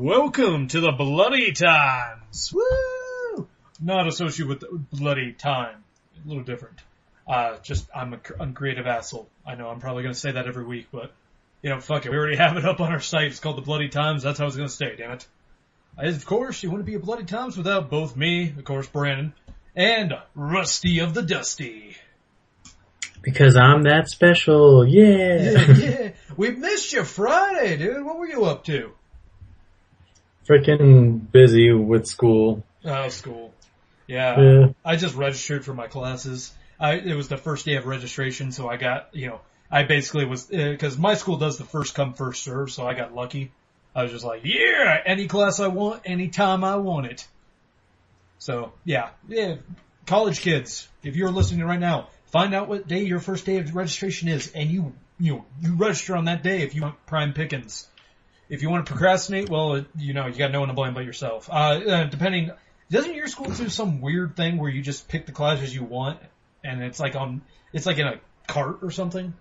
Welcome to the Bloody Times. Woo! Not associated with the bloody time. A little different. I'm a creative asshole. I know I'm probably going to say that every week, but, fuck it. We already have it up on our site. It's called the Bloody Times. That's how it's going to stay, damn it. Of course, you wouldn't be a Bloody Times without both me, of course, Brandon, and Rusty of the Dusty. Because I'm that special, Yeah. We missed you Friday, dude. What were you up to? Freaking busy with school. Oh, school. Yeah. I just registered for my classes. It was the first day of registration, so I got, I basically was, because my school does the first come, first serve, so I got lucky. I was just like, yeah, any class I want, anytime I want it. So, yeah. College kids, if you're listening right now, find out what day your first day of registration is, and you register on that day if you want prime pickings. If you want to procrastinate, well, you got no one to blame but yourself. Doesn't your school do some weird thing where you just pick the classes you want, and it's like in a cart or something?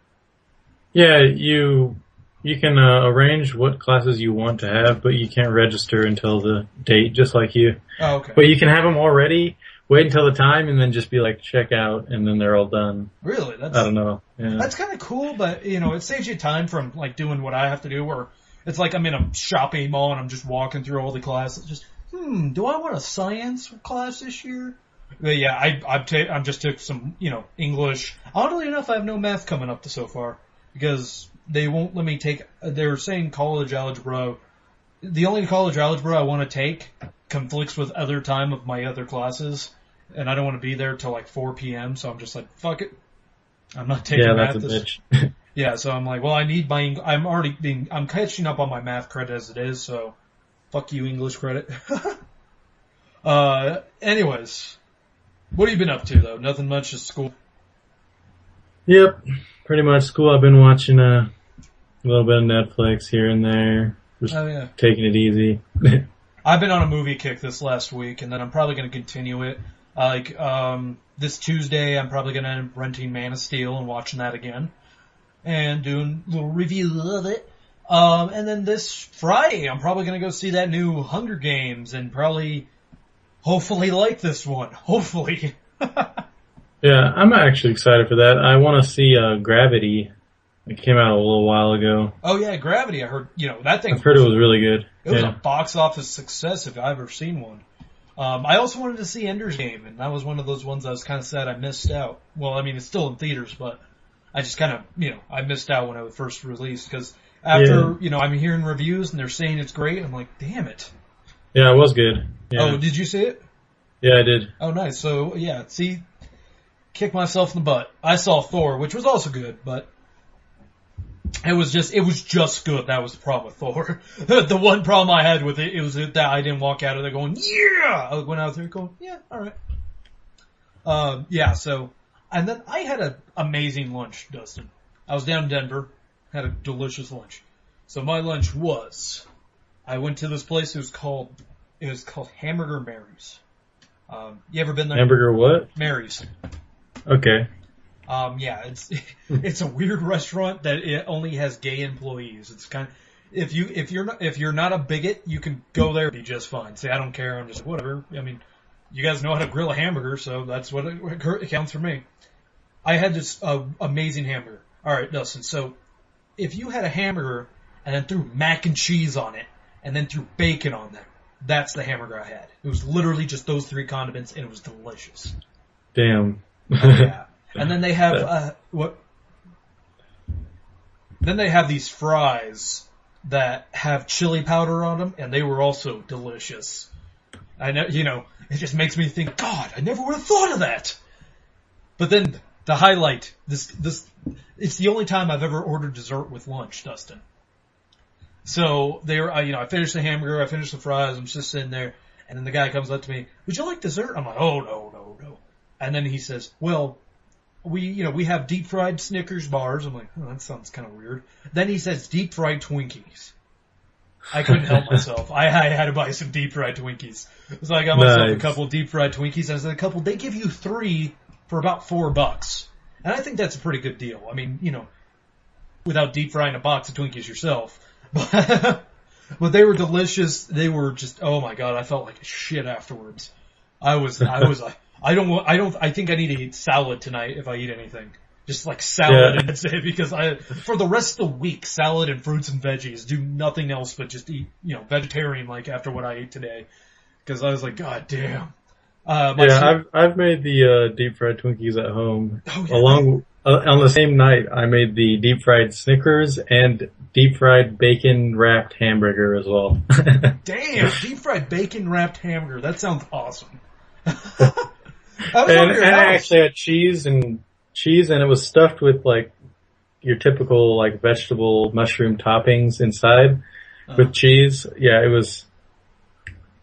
Yeah, you can arrange what classes you want to have, but you can't register until the date, just like you. Oh, okay. But you can have them already, wait until the time, and then just be like, check out, and then they're all done. Really? I don't know. Yeah. That's kind of cool, but, it saves you time from, doing what I have to do, where it's like I'm in a shopping mall and I'm just walking through all the classes. Just, do I want a science class this year? But yeah, I just took some, English. Oddly enough, I have no math coming up to so far because they won't let me take. They're saying college algebra. The only college algebra I want to take conflicts with other time of my other classes, and I don't want to be there till 4 p.m. So I'm just like, fuck it. I'm not taking math. Yeah, that's a bitch. Yeah, so I'm like, well, I need I'm catching up on my math credit as it is, so fuck you, English credit. Anyways, what have you been up to, though? Nothing much, just school? Yep, pretty much school. I've been watching a little bit of Netflix here and there, just taking it easy. I've been on a movie kick this last week, and then I'm probably going to continue it. This Tuesday, I'm probably going to end up renting Man of Steel and watching that again. And doing a little review of it. And then this Friday, I'm probably going to go see that new Hunger Games and hopefully like this one. Hopefully. Yeah, I'm actually excited for that. I want to see Gravity. It came out a little while ago. Oh yeah, Gravity. I heard, that thing. I've heard it was really good. It was a box office success if I've ever seen one. I also wanted to see Ender's Game, and that was one of those ones I was kind of sad I missed out. Well, I mean, it's still in theaters, but I just kind of, I missed out when it was first released because after, I'm hearing reviews and they're saying it's great. I'm like, damn it. Yeah, it was good. Yeah. Oh, did you see it? Yeah, I did. Oh, nice. So, yeah, see, kick myself in the butt. I saw Thor, which was also good, but it was just good. That was the problem with Thor. The one problem I had with it was that I didn't walk out of there going, yeah! I went out there going, yeah, alright. And then I had an amazing lunch, Dustin. I was down in Denver, had a delicious lunch. So my lunch was, I went to this place, it was called Hamburger Mary's. You ever been there? Hamburger what? Mary's. Okay. It's a weird restaurant that it only has gay employees. It's kind of, if you're not a bigot, you can go there and be just fine. Say, I don't care, I'm just whatever. I mean, you guys know how to grill a hamburger, so that's what it counts for me. I had this amazing hamburger. All right, Dustin. So if you had a hamburger and then threw mac and cheese on it and then threw bacon on there, that's the hamburger I had. It was literally just those three condiments, and it was delicious. Damn. Oh, yeah. And then they have Then they have these fries that have chili powder on them, and they were also delicious. I know, it just makes me think, God, I never would have thought of that. But then the highlight, this it's the only time I've ever ordered dessert with lunch, Dustin. So I finished the hamburger, I finished the fries, I'm just sitting there, and then the guy comes up to me, would you like dessert? I'm like, oh, no. And then he says, well, we have deep fried Snickers bars. I'm like, oh, that sounds kind of weird. Then he says deep fried Twinkies. I couldn't help myself. I had to buy some deep fried Twinkies. So I got myself a couple of deep fried Twinkies. And I said, they give you 3 for about $4. And I think that's a pretty good deal. I mean, without deep frying a box of Twinkies yourself. But they were delicious. They were just, oh my god, I felt like shit afterwards. I think I need to eat salad tonight if I eat anything. Just like salad and that's it, because for the rest of the week, salad and fruits and veggies, do nothing else but just eat, vegetarian like after what I ate today. Because I was like, god damn. I've made the deep fried Twinkies at home. Oh, yeah. On the same night, I made the deep fried Snickers and deep fried bacon wrapped hamburger as well. Damn, deep fried bacon wrapped hamburger. That sounds awesome. And I actually had cheese, and it was stuffed with like your typical like vegetable mushroom toppings inside with cheese. Yeah, it was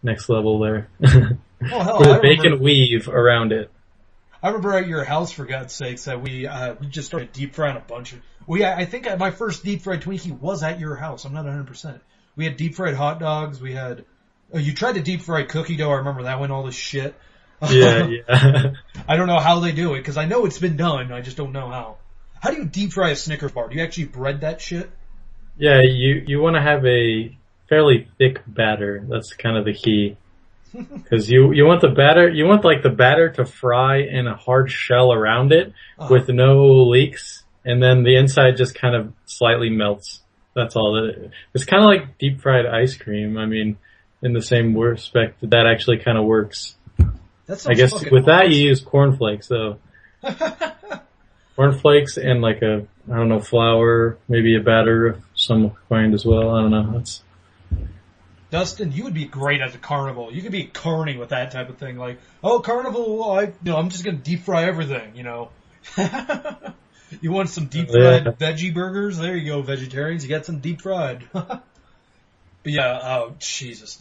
next level there. Oh, hell, with a bacon weave around it. I remember at your house, for God's sakes, that we just started deep frying a bunch of. I think my first deep fried Twinkie was at your house. I'm not 100%. We had deep fried hot dogs. We had. You tried to deep fry cookie dough. I remember that went all this shit. Yeah. I don't know how they do it because I know it's been done. I just don't know how. How do you deep fry a Snickers bar? Do you actually bread that shit? Yeah, you want to have a fairly thick batter. That's kind of the key. Because you want the batter to fry in a hard shell around it with no leaks, and then the inside just kind of slightly melts. That's all. It's kind of like deep fried ice cream. I mean, in the same respect, that actually kind of works. I guess with that you use cornflakes though. Cornflakes and like flour, maybe a batter of some kind as well. I don't know. Dustin, you would be great at the carnival. You could be carny with that type of thing. Like, oh, carnival, I'm just going to deep fry everything, You want some deep fried veggie burgers? There you go, vegetarians. You got some deep fried. But yeah, oh, Jesus.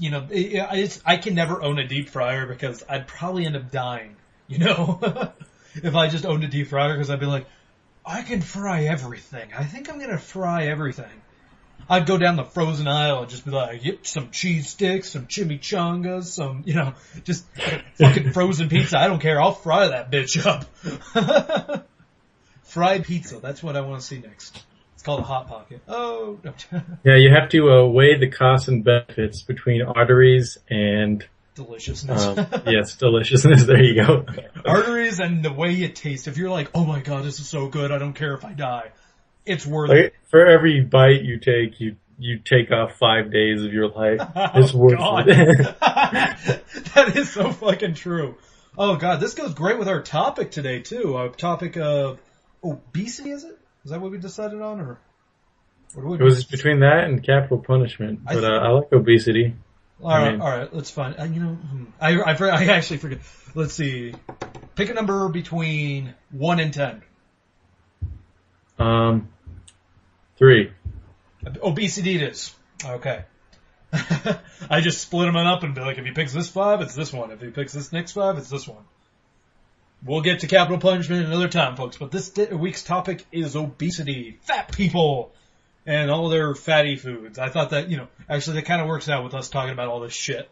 I can never own a deep fryer because I'd probably end up dying, if I just owned a deep fryer, because I'd be like, I can fry everything. I think I'm going to fry everything. I'd go down the frozen aisle and just be like, yep, some cheese sticks, some chimichangas, some, just fucking frozen pizza. I don't care. I'll fry that bitch up. Fried pizza. That's what I want to see next. It's called a Hot Pocket. Oh. Yeah, you have to weigh the costs and benefits between arteries and... deliciousness. Yes, deliciousness. There you go. Arteries and the way it tastes. If you're like, oh my god, this is so good, I don't care if I die. It's worth it. For every bite you take, you take off 5 days of your life. It's worth it. That is so fucking true. Oh god, this goes great with our topic today too. Our topic of obesity, is it? Is that what we decided on, or it was between that and capital punishment? But I like obesity. All right, let's find. I actually forget. Let's see. Pick a number between 1 and 10. 3. Obesity it is. Okay. I just split them up and be like, if he picks this 5, it's this one. If he picks this next 5, it's this one. We'll get to capital punishment another time, folks. But this week's topic is obesity, fat people, and all their fatty foods. I thought that, actually that kind of works out with us talking about all this shit.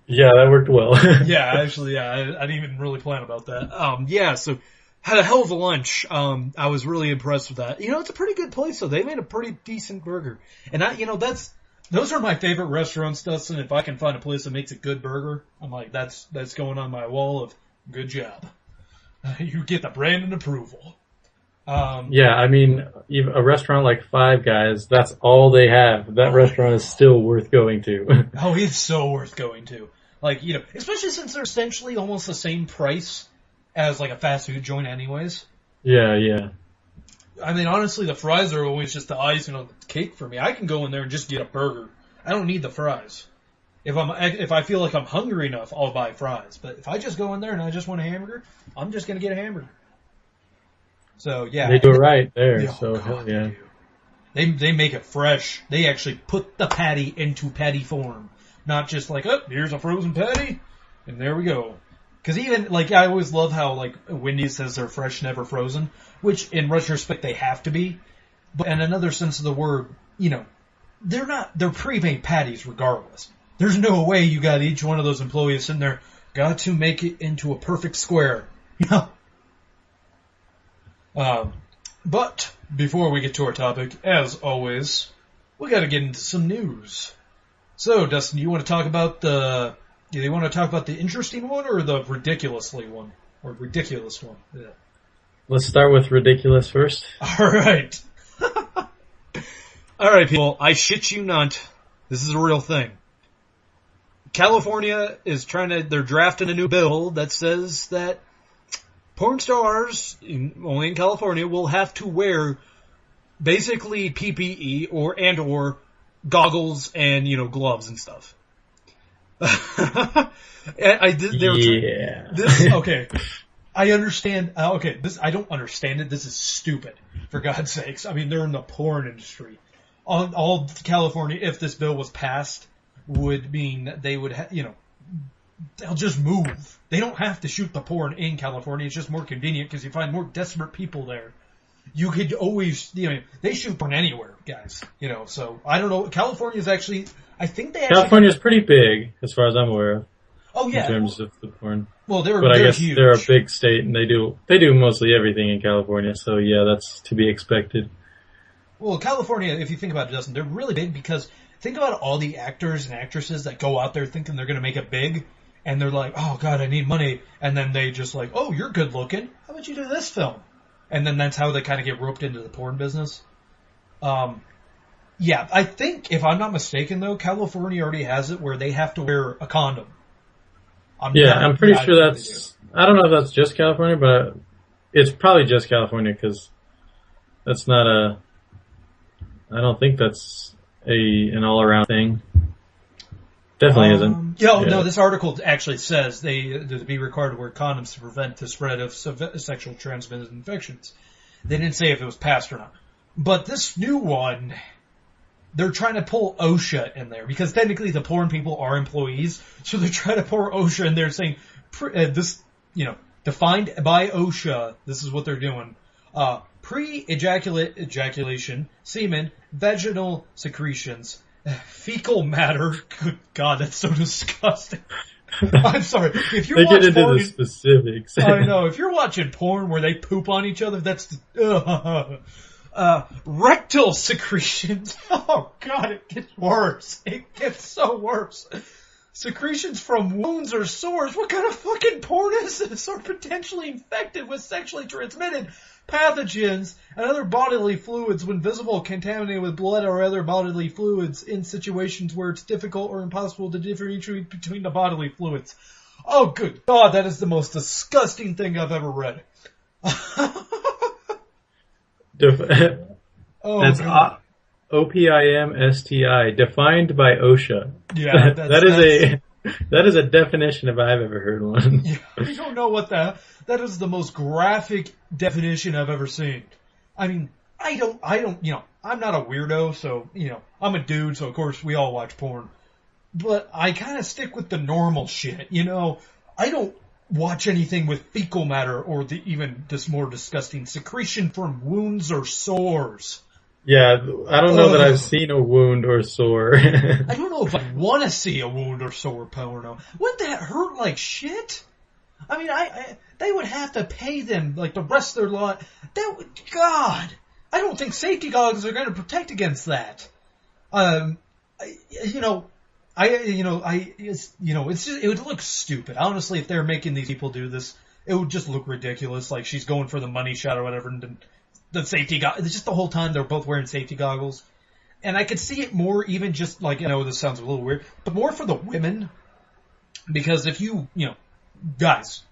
Yeah, that worked well. I didn't even really plan about that. So had a hell of a lunch. I was really impressed with that. It's a pretty good place, though. They made a pretty decent burger. And those are my favorite restaurants, Dustin. If I can find a place that makes a good burger, I'm like, that's going on my wall of good job. You get the brand and approval. Yeah, I mean, a restaurant like Five Guys, that's all they have. That restaurant is still worth going to. Oh, it's so worth going to. Like, especially since they're essentially almost the same price as like a fast food joint anyways. Yeah. I mean, honestly, the fries are always just the icing on the cake for me. I can go in there and just get a burger. I don't need the fries. If I feel like I'm hungry enough, I'll buy fries. But if I just go in there and I just want a hamburger, I'm just going to get a hamburger. So, yeah. They do it right there, hell yeah. They make it fresh. They actually put the patty into patty form. Not just like, here's a frozen patty, and there we go. Because even, like, I always love how, like, Wendy's says they're fresh, never frozen, which, in retrospect, they have to be. But in another sense of the word, they're pre-made patties regardless. There's no way you got each one of those employees sitting there, got to make it into a perfect square. But, before we get to our topic, as always, we got to get into some news. So, Dustin, you want to talk about the interesting one or the ridiculously one or ridiculous one? Yeah. Let's start with ridiculous first. All right. All right, people. I shit you not. This is a real thing. California is they're drafting a new bill that says that porn stars, only in California, will have to wear basically PPE or goggles and, gloves and stuff. Okay. I understand. I don't understand it. This is stupid, for God's sakes. I mean, they're in the porn industry. All California, if this bill was passed, would mean they would, they'll just move. They don't have to shoot the porn in California. It's just more convenient because you find more desperate people there. You could always, they shoot porn anywhere, guys. So I don't know. California's actually, I think they actually. California's pretty big, as far as I'm aware of. Oh yeah. In terms of the porn. Well, but I guess huge. they're a big state and they do mostly everything in California. So yeah, that's to be expected. Well, California, if you think about it, Dustin, they're really big because think about all the actors and actresses that go out there thinking they're going to make it big, and they're like, oh, God, I need money, and then they just like, oh, you're good looking, how about you do this film? And then that's how they kind of get roped into the porn business. Yeah, I think, if I'm not mistaken, though, California already has it where they have to wear a condom. I'm pretty sure that's, I don't know if that's just California, but it's probably just California because that's not I don't think that's an all-around thing. Definitely isn't. No, this article actually says they be required to wear condoms to prevent the spread of sexual transmitted infections. They didn't say if it was passed or not. But this new one, they're trying to pull OSHA in there because technically the porn people are employees, so they're trying to pour OSHA in there saying this, defined by OSHA. This is what they're doing. Pre-ejaculation, semen, vaginal secretions, fecal matter. Good God, that's so disgusting. I'm sorry. If you're watching porn, the specifics. I know. If you're watching porn where they poop on each other, that's rectal secretions. Oh God, it gets worse. It gets so worse. Secretions from wounds or sores. What kind of fucking porn is this? Are potentially infected with sexually transmitted pathogens and other bodily fluids when visible, contaminated with blood or other bodily fluids in situations where it's difficult or impossible to differentiate between the bodily fluids. Oh, good God, that is the most disgusting thing I've ever read. That's OPIMSTI, defined by OSHA. Yeah, that is a definition if I've ever heard one. Yeah, I don't know what that is the most graphic definition I've ever seen. I mean, I don't, I'm not a weirdo, so, I'm a dude, so of course we all watch porn. But I kind of stick with the normal shit, I don't watch anything with fecal matter or even this more disgusting secretion from wounds or sores. Yeah, I don't know that I've seen a wound or sore. I don't know if I want to see a wound or sore porno. Wouldn't that hurt like shit? I mean, they would have to pay them like the rest of their life. God, I don't think safety goggles are going to protect against that. It would look stupid. Honestly, if they're making these people do this, it would just look ridiculous. Like she's going for the money shot or whatever, and then the safety goggles. Just the whole time they're both wearing safety goggles. And I could see it more even just like, this sounds a little weird, but more for the women. Because if guys,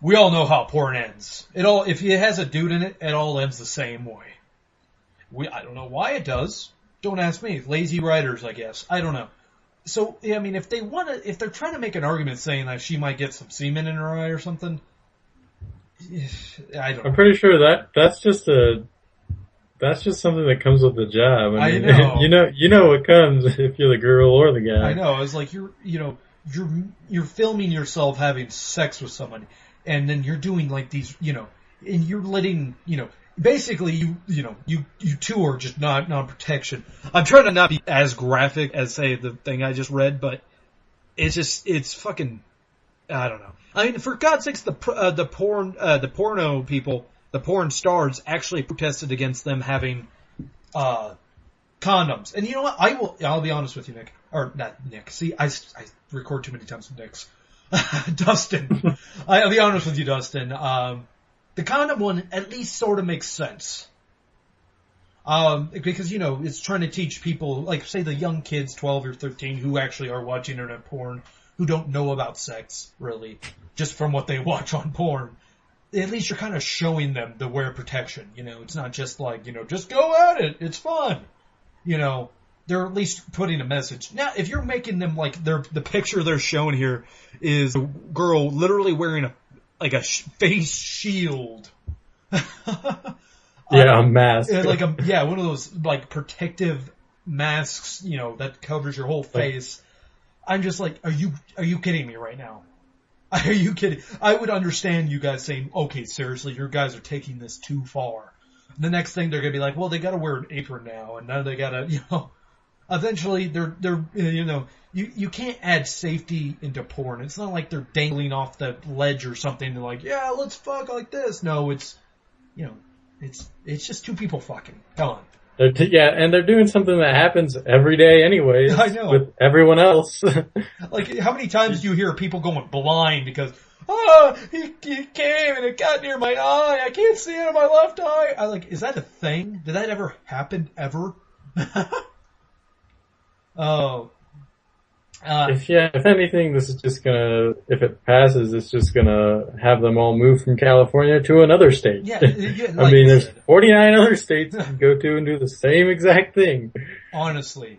we all know how porn ends. If it has a dude in it, it all ends the same way. I don't know why it does. Don't ask me. Lazy writers, I guess. I don't know. So, I mean, if they're trying to make an argument saying that she might get some semen in her eye or something, I don't know. I'm pretty sure that's just something that comes with the job. I know. You know what comes if you're the girl or the guy. I know. It's like you're filming yourself having sex with somebody, and then you're doing like these, and you're letting, basically you two are just non-protection. I'm trying to not be as graphic as say the thing I just read, but it's fucking, I don't know. I mean, for God's sakes, the porno people, the porn stars actually protested against them having, condoms. And you know what? I'll be honest with you, Nick. Or not Nick. See, I record too many times with Nicks. Dustin. I'll be honest with you, Dustin. The condom one at least sort of makes sense. Because, it's trying to teach people, like, say the young kids, 12 or 13, who actually are watching internet porn, who don't know about sex, really, just from what they watch on porn. At least you're kind of showing them the wear protection, It's not just like, just go at it, it's fun. They're at least putting a message. Now, if you're making them, like, the picture they're showing here is a girl literally wearing a face shield. Yeah, a mask. Like one of those like protective masks, that covers your whole face. I'm just like, are you kidding me right now? Are you kidding? I would understand you guys saying, okay, seriously, you guys are taking this too far. The next thing they're gonna be like, well, they gotta wear an apron now, and now they gotta, eventually they're you can't add safety into porn. It's not like they're dangling off the ledge or something. They're like, yeah, let's fuck like this. No, it's, it's just two people fucking. Come on. And they're doing something that happens every day anyways. I know. With everyone else. Like, how many times do you hear people going blind because, he came and it got near my eye. I can't see out of my left eye. Is that a thing? Did that ever happen, ever? Oh. If anything, this is just if it passes, it's just gonna have them all move from California to another state. Yeah, I mean, there's 49 other states you can go to and do the same exact thing. Honestly,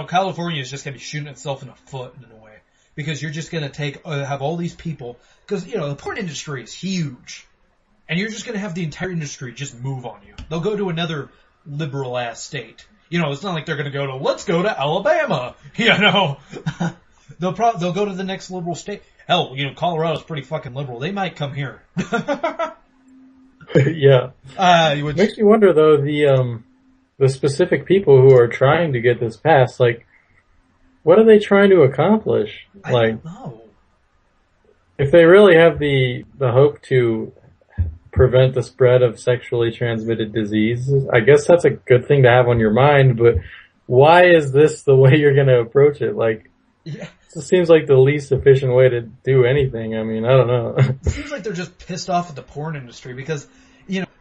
California is just gonna be shooting itself in the foot in a way. Because you're just gonna have all these people, because, the porn industry is huge. And you're just gonna have the entire industry just move on you. They'll go to another liberal ass state. It's not like they're going to go to, let's go to Alabama. They'll go to the next liberal state. Hell, Colorado's pretty fucking liberal. They might come here. Yeah. It makes me wonder, though, the specific people who are trying to get this passed, like, what are they trying to accomplish? I don't know. If they really have the hope to prevent the spread of sexually transmitted diseases, I guess that's a good thing to have on your mind, but why is this the way you're going to approach it? It seems like the least efficient way to do anything. I mean, I don't know. It seems like they're just pissed off at the porn industry because,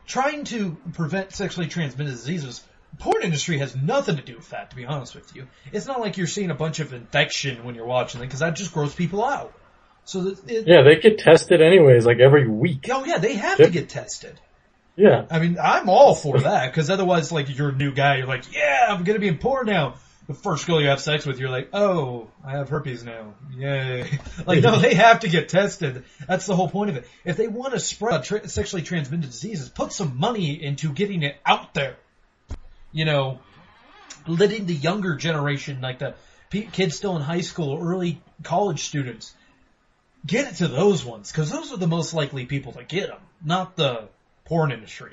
trying to prevent sexually transmitted diseases, porn industry has nothing to do with that, to be honest with you. It's not like you're seeing a bunch of infection when you're watching it, because that just grows people out. So they get tested anyways, like every week. Oh yeah, they have to get tested. Yeah. I mean, I'm all for that, because otherwise, like, you're a new guy, you're like, yeah, I'm gonna be in porn now. The first girl you have sex with, you're like, oh, I have herpes now. Yay. No, they have to get tested. That's the whole point of it. If they want to spread sexually transmitted diseases, put some money into getting it out there. Letting the younger generation, like the kids still in high school or early college students, get it to those ones, because those are the most likely people to get them, not the porn industry.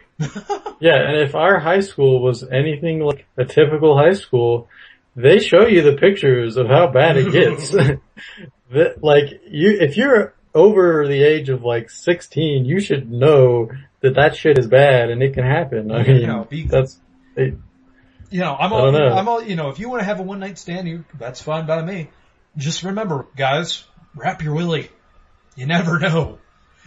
Yeah, and if our high school was anything like a typical high school, they show you the pictures of how bad it gets. If you're over the age of 16, you should know that shit is bad and it can happen. I mean, that's it. I'm all, if you want to have a one night stand, that's fine by me. Just remember, guys, wrap your willy. You never know.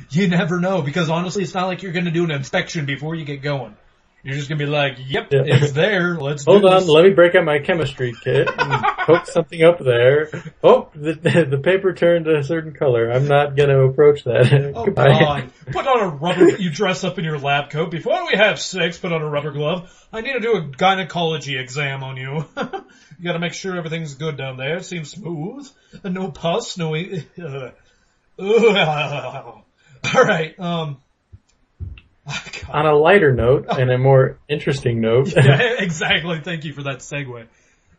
You never know, because honestly, it's not like you're going to do an inspection before you get going. You're just going to be like, yep, it's there. Let's Hold on, let me break out my chemistry kit and poke something up there. Oh, the paper turned a certain color. I'm not going to approach that. Oh, God. Put on a rubber, you dress up in your lab coat. Before we have sex, put on a rubber glove. I need to do a gynecology exam on you. You got to make sure everything's good down there. It seems smooth. No pus, no... All right, on a lighter note and a more interesting note. Yeah, exactly. Thank you for that segue.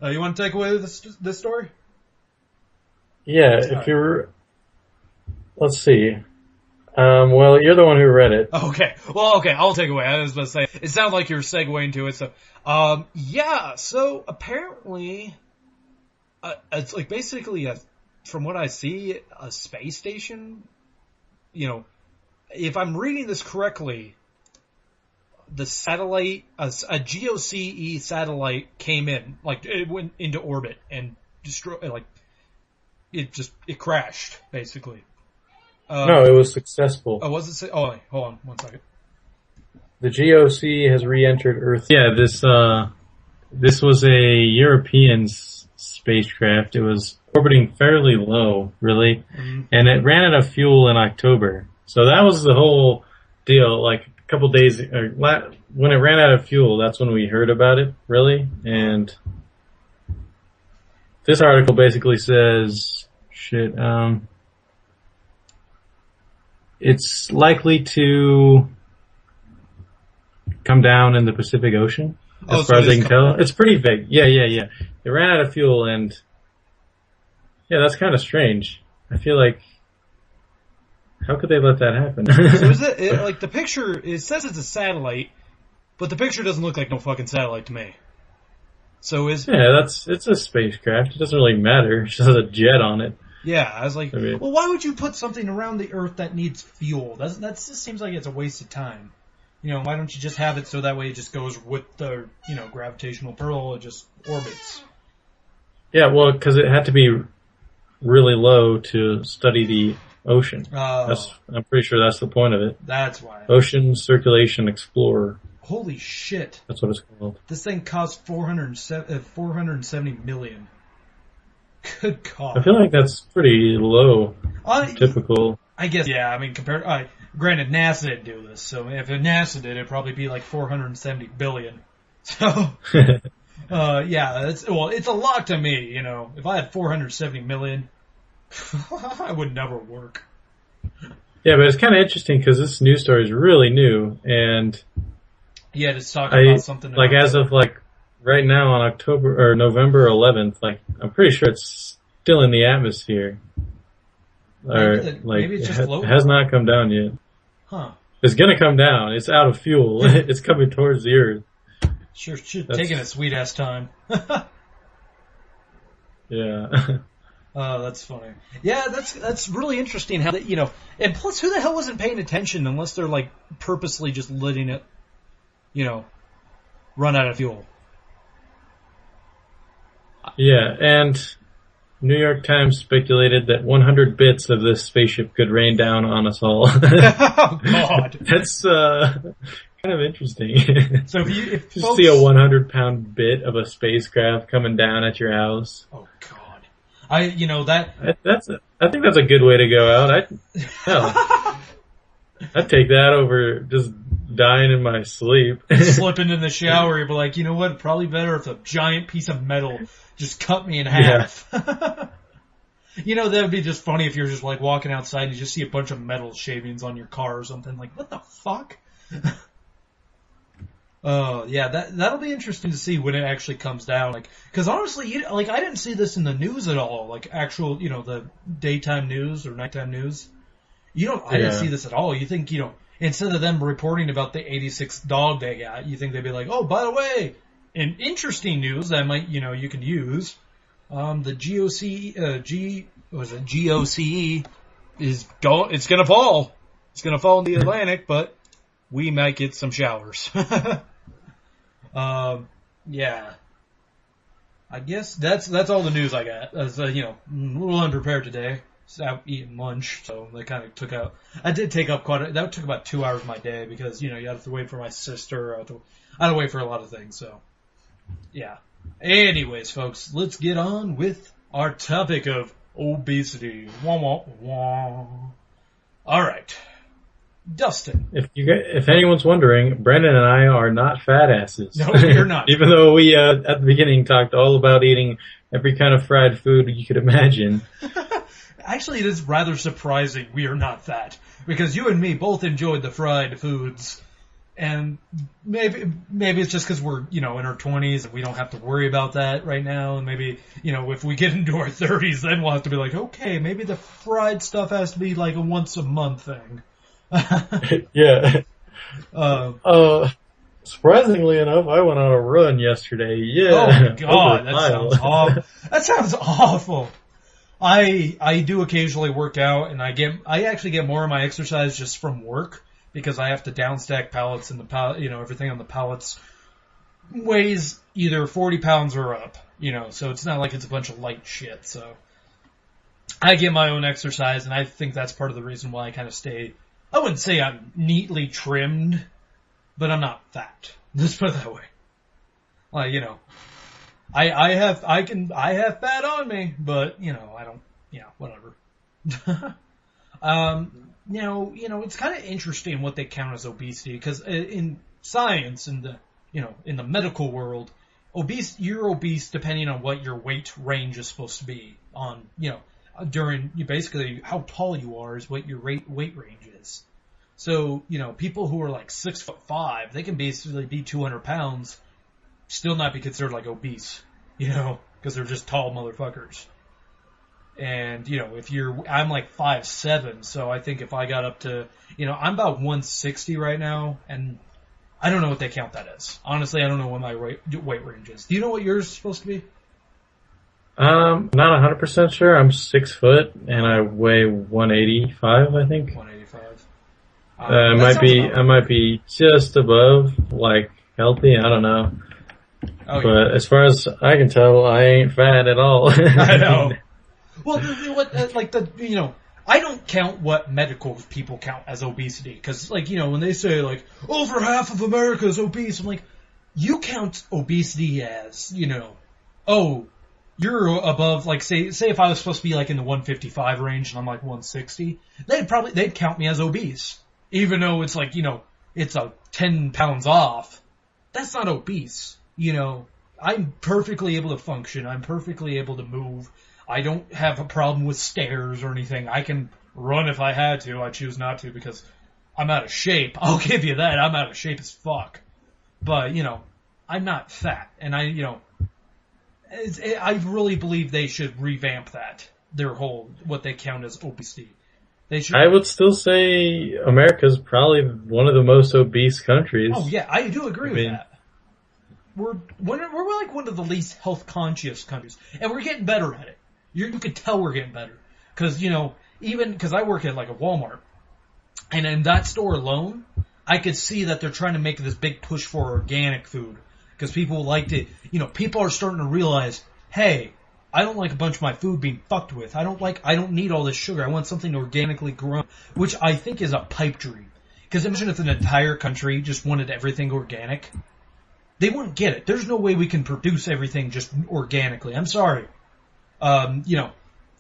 You want to take away this story? Yeah, if you're... Let's see. Well, you're the one who read it. Okay. Well, okay, I'll take away. I was about to say, it sounded like you were segueing to it, so... so apparently, it's like basically, from what I see, a space station, if I'm reading this correctly, the satellite, a GOCE satellite came in, like it went into orbit and destroyed, like it crashed basically. No, it was successful. Oh, was it? Oh, wait, hold on 1 second. The GOC has re-entered Earth. Yeah, this was a European spacecraft. It was orbiting fairly low, really, and it ran out of fuel in October. So that was the whole deal. Like a couple days, when it ran out of fuel, that's when we heard about it, really. And this article basically says, it's likely to come down in the Pacific Ocean, as far as I can tell. It's pretty vague. Yeah. It ran out of fuel, and yeah, that's kind of strange. I feel like, how could they let that happen? So is it like the picture? It says it's a satellite, but the picture doesn't look like no fucking satellite to me. So it's a spacecraft. It doesn't really matter. It just has a jet on it. Yeah, I was like, well, why would you put something around the Earth that needs fuel? That just seems like it's a waste of time. Why don't you just have it so that way it just goes with the, gravitational pull, it just orbits. Yeah, well, because it had to be really low to study the ocean. I'm pretty sure that's the point of it. That's why. Ocean Circulation Explorer. Holy shit. That's what it's called. This thing cost $470 million. Good God. I feel like that's pretty low. Typical. I guess, yeah, I mean, granted, NASA didn't do this, so if NASA did, it'd probably be like $470 billion. So, yeah, it's a lot to me, If I had $470 million, I would never work. Yeah, but it's kind of interesting because this news story is really new, and yeah, just talking about something like as of like right now on November 11th, like I'm pretty sure it's still in the atmosphere. Or maybe it's just it has not come down yet. Huh. It's gonna come down. It's out of fuel. It's coming towards the Earth. Sure, taking a sweet ass time. Yeah. Oh, that's funny. Yeah, that's really interesting how that, and plus who the hell wasn't paying attention unless they're like purposely just letting it, run out of fuel. Yeah, and New York Times speculated that 100 bits of this spaceship could rain down on us all. Oh, God. That's kind of interesting. So if you folks see a 100-pound bit of a spacecraft coming down at your house. Oh, God. I think that's a good way to go out. I'd take that over just dying in my sleep. Slipping in the shower, you'd be like, you know what, probably better if a giant piece of metal just cut me in half. Yeah. That would be just funny if you're just like walking outside and you just see a bunch of metal shavings on your car or something. Like, what the fuck? Yeah, that'll be interesting to see when it actually comes down. Like, because honestly, I didn't see this in the news at all. Like, actual, the daytime news or nighttime news. I didn't see this at all. You think, instead of them reporting about the 86 dog they got, you think they'd be like, oh, by the way, in interesting news that might, you can use, the GOCE it's gonna fall. It's gonna fall in the Atlantic, but we might get some showers. Yeah. I guess that's all the news I got. As a little unprepared today. Just out eating lunch, so they kind of took out. I did take up that took about 2 hours of my day because you had to wait for my sister. I had to wait for a lot of things. So, yeah. Anyways, folks, let's get on with our topic of obesity. Wah, wah, wah. All right. Dustin. If anyone's wondering, Brendan and I are not fat asses. No, we're not. Even though we at the beginning talked all about eating every kind of fried food you could imagine. Actually, it is rather surprising we are not fat because you and me both enjoyed the fried foods, and maybe it's just because we're in our 20s and we don't have to worry about that right now, and maybe if we get into our 30s, then we'll have to be like, okay, maybe the fried stuff has to be like a once a month thing. Yeah. Surprisingly enough, I went on a run yesterday. Yeah. Oh God, that sounds awful. That sounds awful. I do occasionally work out, and I actually get more of my exercise just from work because I have to downstack pallets, and the pallet, everything on the pallets weighs either 40 pounds or up, so it's not like it's a bunch of light shit. So I get my own exercise, and I think that's part of the reason why I kind of stay. I wouldn't say I'm neatly trimmed, but I'm not fat. Let's put it that way. Like, I have fat on me, but I don't. Whatever. It's kind of interesting what they count as obesity, because in science and in the medical world, you're obese depending on what your weight range is supposed to be on, during basically how tall you are is what your weight range is. So, people who are like 6'5", they can basically be 200 pounds, still not be considered like obese, because they're just tall motherfuckers. And, I'm like 5'7", so I think if I got up to, I'm about 160 right now, and I don't know what they count that as. Honestly, I don't know what my weight range is. Do you know what yours is supposed to be? Not 100% sure. I'm 6 foot, and I weigh 185, I think. 185. I might be just above, like, healthy, I don't know. Oh, but yeah. as far as I can tell, I ain't fat at all. I know. Well, I don't count what medical people count as obesity, because, when they say, over half of America is obese, I'm like, you count obesity as, you're above, say if I was supposed to be, in the 155 range and I'm, 160, they'd count me as obese, even though it's, it's 10 pounds off. That's not obese, I'm perfectly able to function, I'm perfectly able to move, I don't have a problem with stairs or anything. I can run if I had to. I choose not to because I'm out of shape. I'll give you that. I'm out of shape as fuck. But, I'm not fat. And I really believe they should revamp that. What they count as obesity. They should. I would still say America's probably one of the most obese countries. Oh yeah, I do agree with that. We're one of the least health conscious countries. And we're getting better at it. You can tell we're getting better. Because, even because I work at a Walmart, and in that store alone, I could see that they're trying to make this big push for organic food. Because people like to, people are starting to realize, hey, I don't like a bunch of my food being fucked with. I don't need all this sugar. I want something organically grown, which I think is a pipe dream. Because imagine if an entire country just wanted everything organic. They wouldn't get it. There's no way we can produce everything just organically. I'm sorry. I'm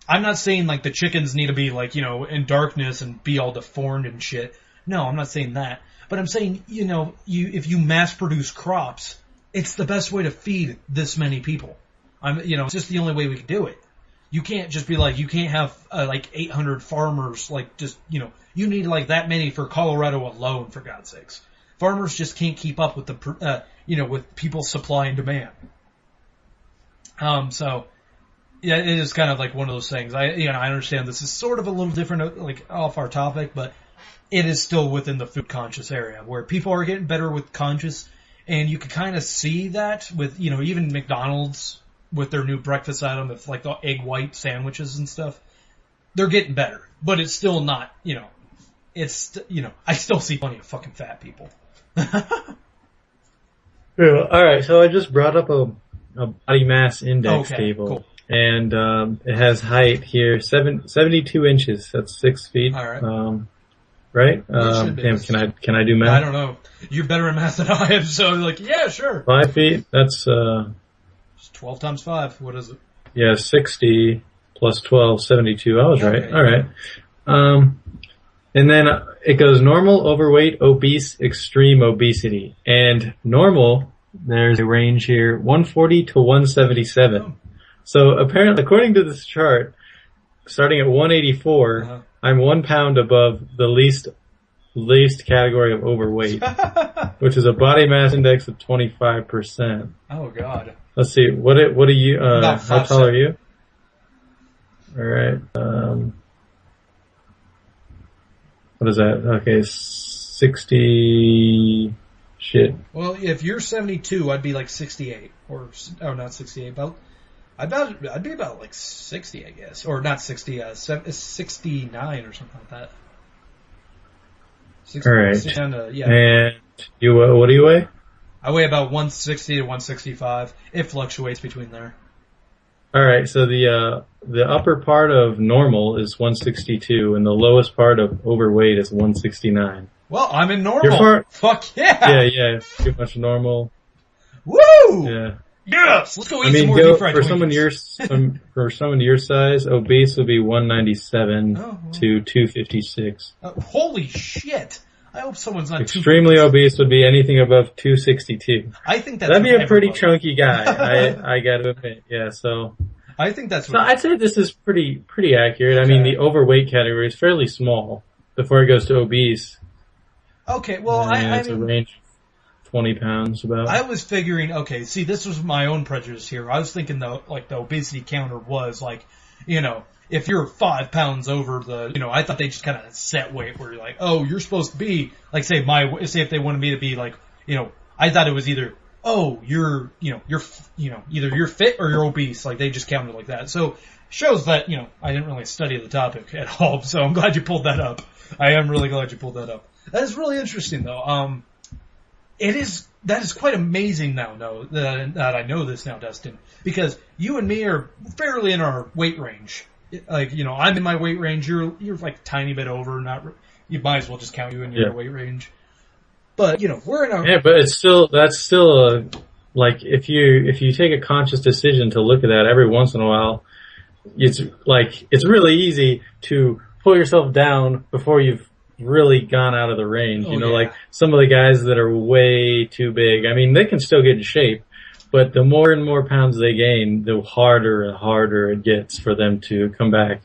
not saying the chickens need to be in darkness and be all deformed and shit. No, I'm not saying that. But I'm saying, if you mass produce crops, it's the best way to feed this many people. It's just the only way we can do it. You can't just be you can't have 800 farmers, you need that many for Colorado alone, for God's sakes. Farmers just can't keep up with with people's supply and demand. So, yeah, it is kind of one of those things. I understand this is sort of a little different, off our topic, but it is still within the food conscious area where people are getting better with conscious, and you can kind of see that with, even McDonald's with their new breakfast item of the egg white sandwiches and stuff. They're getting better, but it's still not, I still see plenty of fucking fat people. Yeah, alright, so I just brought up a body mass index table. Cool. And it has height here, 72 inches. That's 6 feet. All right. Right? Damn, can I do math? I don't know. You're better at math than I am, so yeah, sure. 5 feet. That's it's 12 times 5. What is it? Yeah, 60 plus 12, 72. I was right. All right. And then it goes normal, overweight, obese, extreme obesity. And normal, there's a range here, 140 to 177. Oh. So apparently, according to this chart, starting at 184, I'm 1 pound above the least category of overweight, which is a body mass index of 25%. Oh God. Let's see. What are you? How tall are you? All right. What is that? Okay, 60. Shit. Well, if you're 72, I'd be 68, or not 68, but I'd be about 60, I guess, or not 60, 69 or something like that. All right. Yeah. And you, what do you weigh? I weigh about 160 to 165. It fluctuates between there. All right. So the upper part of normal is 162, and the lowest part of overweight is 169. Well, I'm in normal. Fuck yeah. Yeah. Pretty much normal. Woo! Yeah. Yes! Let's go eat some more deep fried for Twinkies. for someone your size, obese would be 197 to 256. Holy shit! I hope someone's not extremely obese would be anything above 262. I think that'd be a pretty chunky guy. I got to admit, yeah. So I think that's. So I'd say this is pretty accurate. I mean, the overweight category is fairly small before it goes to obese. Okay, well, it's a range. 20 pounds about. I was figuring, okay, see, this was my own prejudice here. I was thinking the obesity counter was like, if you're 5 pounds over I thought they just kind of set weight where you're like, oh, you're supposed to be, like, say if they wanted me to be like, I thought it was either, oh, you're either you're fit or you're obese. Like, they just counted like that. So, shows that, I didn't really study the topic at all. So I'm glad you pulled that up. I am really glad you pulled that up. That is really interesting though. That is quite amazing now, that I know this now, Dustin, because you and me are fairly in our weight range. Like, I'm in my weight range, you're like a tiny bit over, you might as well just count you in your weight range. But, we're in our... Yeah, but that's still like, if you take a conscious decision to look at that every once in a while, it's really easy to pull yourself down before you've really gone out of the range. Like some of the guys that are way too big, I mean, they can still get in shape, but the more and more pounds they gain, the harder and harder it gets for them to come back.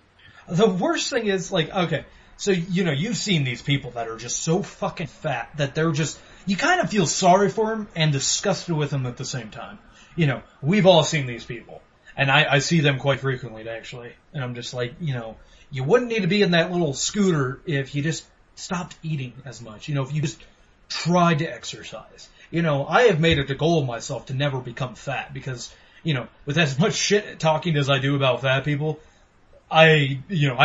The worst thing is, like, okay, so, you've seen these people that are just so fucking fat that they're just, you kind of feel sorry for them and disgusted with them at the same time. We've all seen these people, and I see them quite frequently, actually, and I'm just like, you wouldn't need to be in that little scooter if you just stopped eating as much. If you just tried to exercise. I have made it a goal of myself to never become fat because, with as much shit talking as I do about fat people, I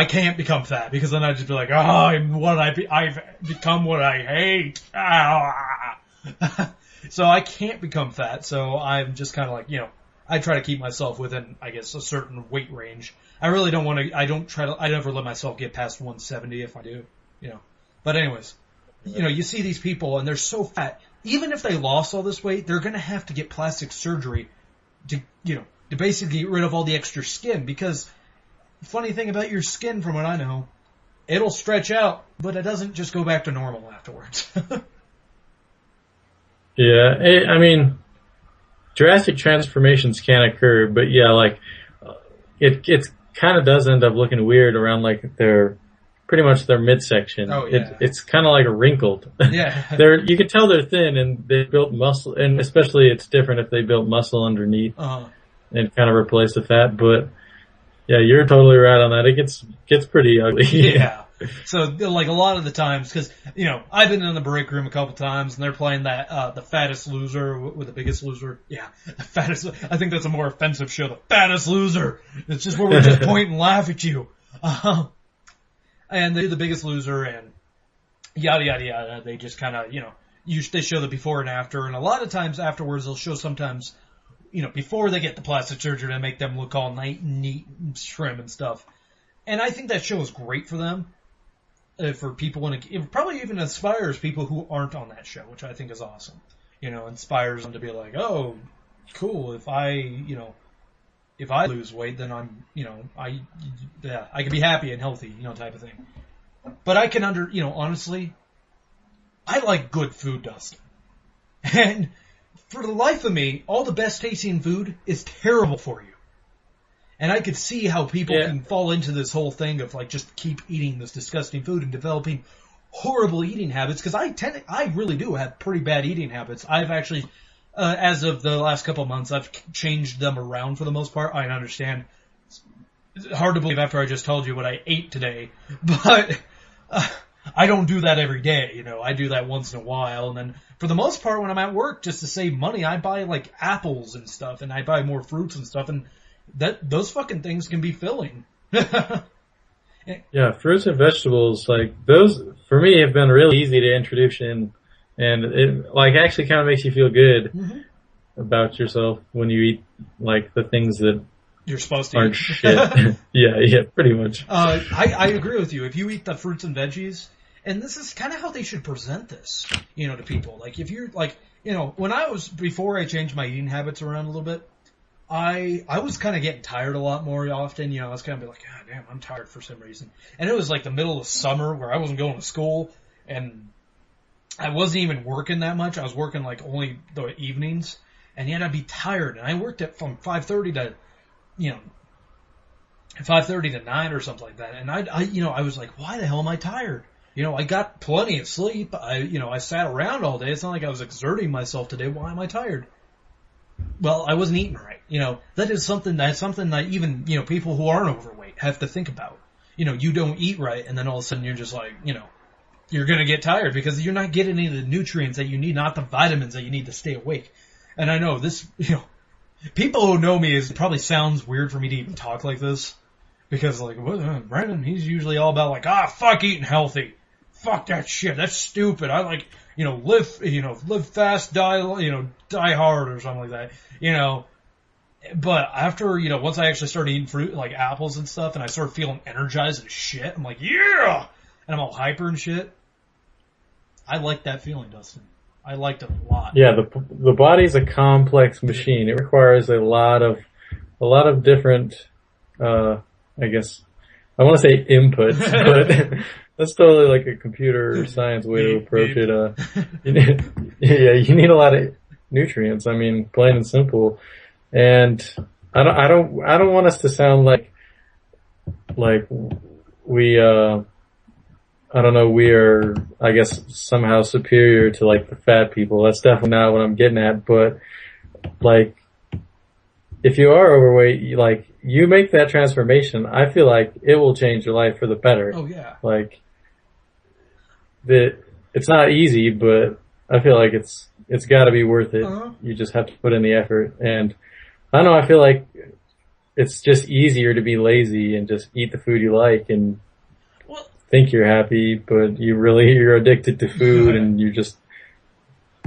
can't become fat because then I'd just be like, I've become what I hate. So I can't become fat. So I'm just kind of like, I try to keep myself within, I guess, a certain weight range. I really don't want to, I never let myself get past 170 if I do, But anyways, you see these people and they're so fat. Even if they lost all this weight, they're going to have to get plastic surgery to basically get rid of all the extra skin. Because funny thing about your skin, from what I know, it'll stretch out, but it doesn't just go back to normal afterwards. Yeah, I mean, drastic transformations can occur, but yeah, like, it kind of does end up looking weird around like pretty much their midsection. Oh, yeah. It's kind of like wrinkled. Yeah. You can tell they're thin and they built muscle, and especially it's different if they built muscle underneath and kind of replace the fat. But yeah, you're totally right on that. It gets pretty ugly. Yeah. So, like, a lot of the times, because, I've been in the break room a couple times, and they're playing that, the fattest loser with the biggest loser. Yeah, the fattest, I think that's a more offensive show, the fattest loser. It's just where we just point and laugh at you. And they do the biggest loser, and yada, yada, yada. They just kind of, they show the before and after, and a lot of times afterwards they'll show sometimes, before they get the plastic surgery to make them look all nice and neat and trim and stuff. And I think that show is great for them. For people, it probably even inspires people who aren't on that show, which I think is awesome. Inspires them to be like, oh, cool, if I lose weight, then I'm, I can be happy and healthy, type of thing. But I can honestly, I like good food, Dustin. And for the life of me, all the best tasting food is terrible for you. And I could see how people can fall into this whole thing of like just keep eating this disgusting food and developing horrible eating habits. Because I really do have pretty bad eating habits. I've actually, as of the last couple of months, I've changed them around for the most part. I understand. It's hard to believe after I just told you what I ate today, but I don't do that every day. I do that once in a while, and then for the most part, when I'm at work, just to save money, I buy like apples and stuff, and I buy more fruits and stuff, and those fucking things can be filling. Yeah, fruits and vegetables, like those for me have been really easy to introduce in, and it like actually kind of makes you feel good Mm-hmm. about yourself when you eat like the things that You're supposed to aren't eat. shit. Yeah, pretty much. I agree with you. If you eat the fruits and veggies, and this is kind of how they should present this, to people. Like if you're like, when before I changed my eating habits around a little bit, I was kind of getting tired a lot more often. I was kind of like, God damn, I'm tired for some reason. And it was like the middle of summer where I wasn't going to school and I wasn't even working that much. I was working like only the evenings, and yet I'd be tired. And I worked from 5:30 to, 5:30 to 9 or something like that. And I was like, why the hell am I tired? I got plenty of sleep. I sat around all day. It's not like I was exerting myself today. Why am I tired? Well, I wasn't eating right. That's something that even, people who aren't overweight have to think about. You don't eat right, and then all of a sudden you're just like, you're going to get tired because you're not getting any of the nutrients that you need, not the vitamins that you need to stay awake. And I know this, people who know me, it probably sounds weird for me to even talk like this because like, Brandon, he's usually all about like, fuck eating healthy. Fuck that shit. That's stupid. I like, live fast, die hard or something like that, But after, once I actually started eating fruit, like apples and stuff, and I started feeling energized as shit, I'm like, yeah! And I'm all hyper and shit. I like that feeling, Dustin. I liked it a lot. Yeah, the body's a complex machine. It requires a lot of different, I guess, I want to say inputs, but that's totally like a computer science way to approach it. You need a lot of nutrients. I mean, plain and simple. And I don't want us to sound like we, I don't know, we are, I guess, somehow superior to like the fat people. That's definitely not what I'm getting at, but like, if you are overweight, you make that transformation, I feel like it will change your life for the better. Oh yeah. Like, it's not easy, but I feel like it's gotta be worth it. Uh-huh. You just have to put in the effort. And I don't know, I feel like it's just easier to be lazy and just eat the food you like and think you're happy, but you're addicted to food and you're just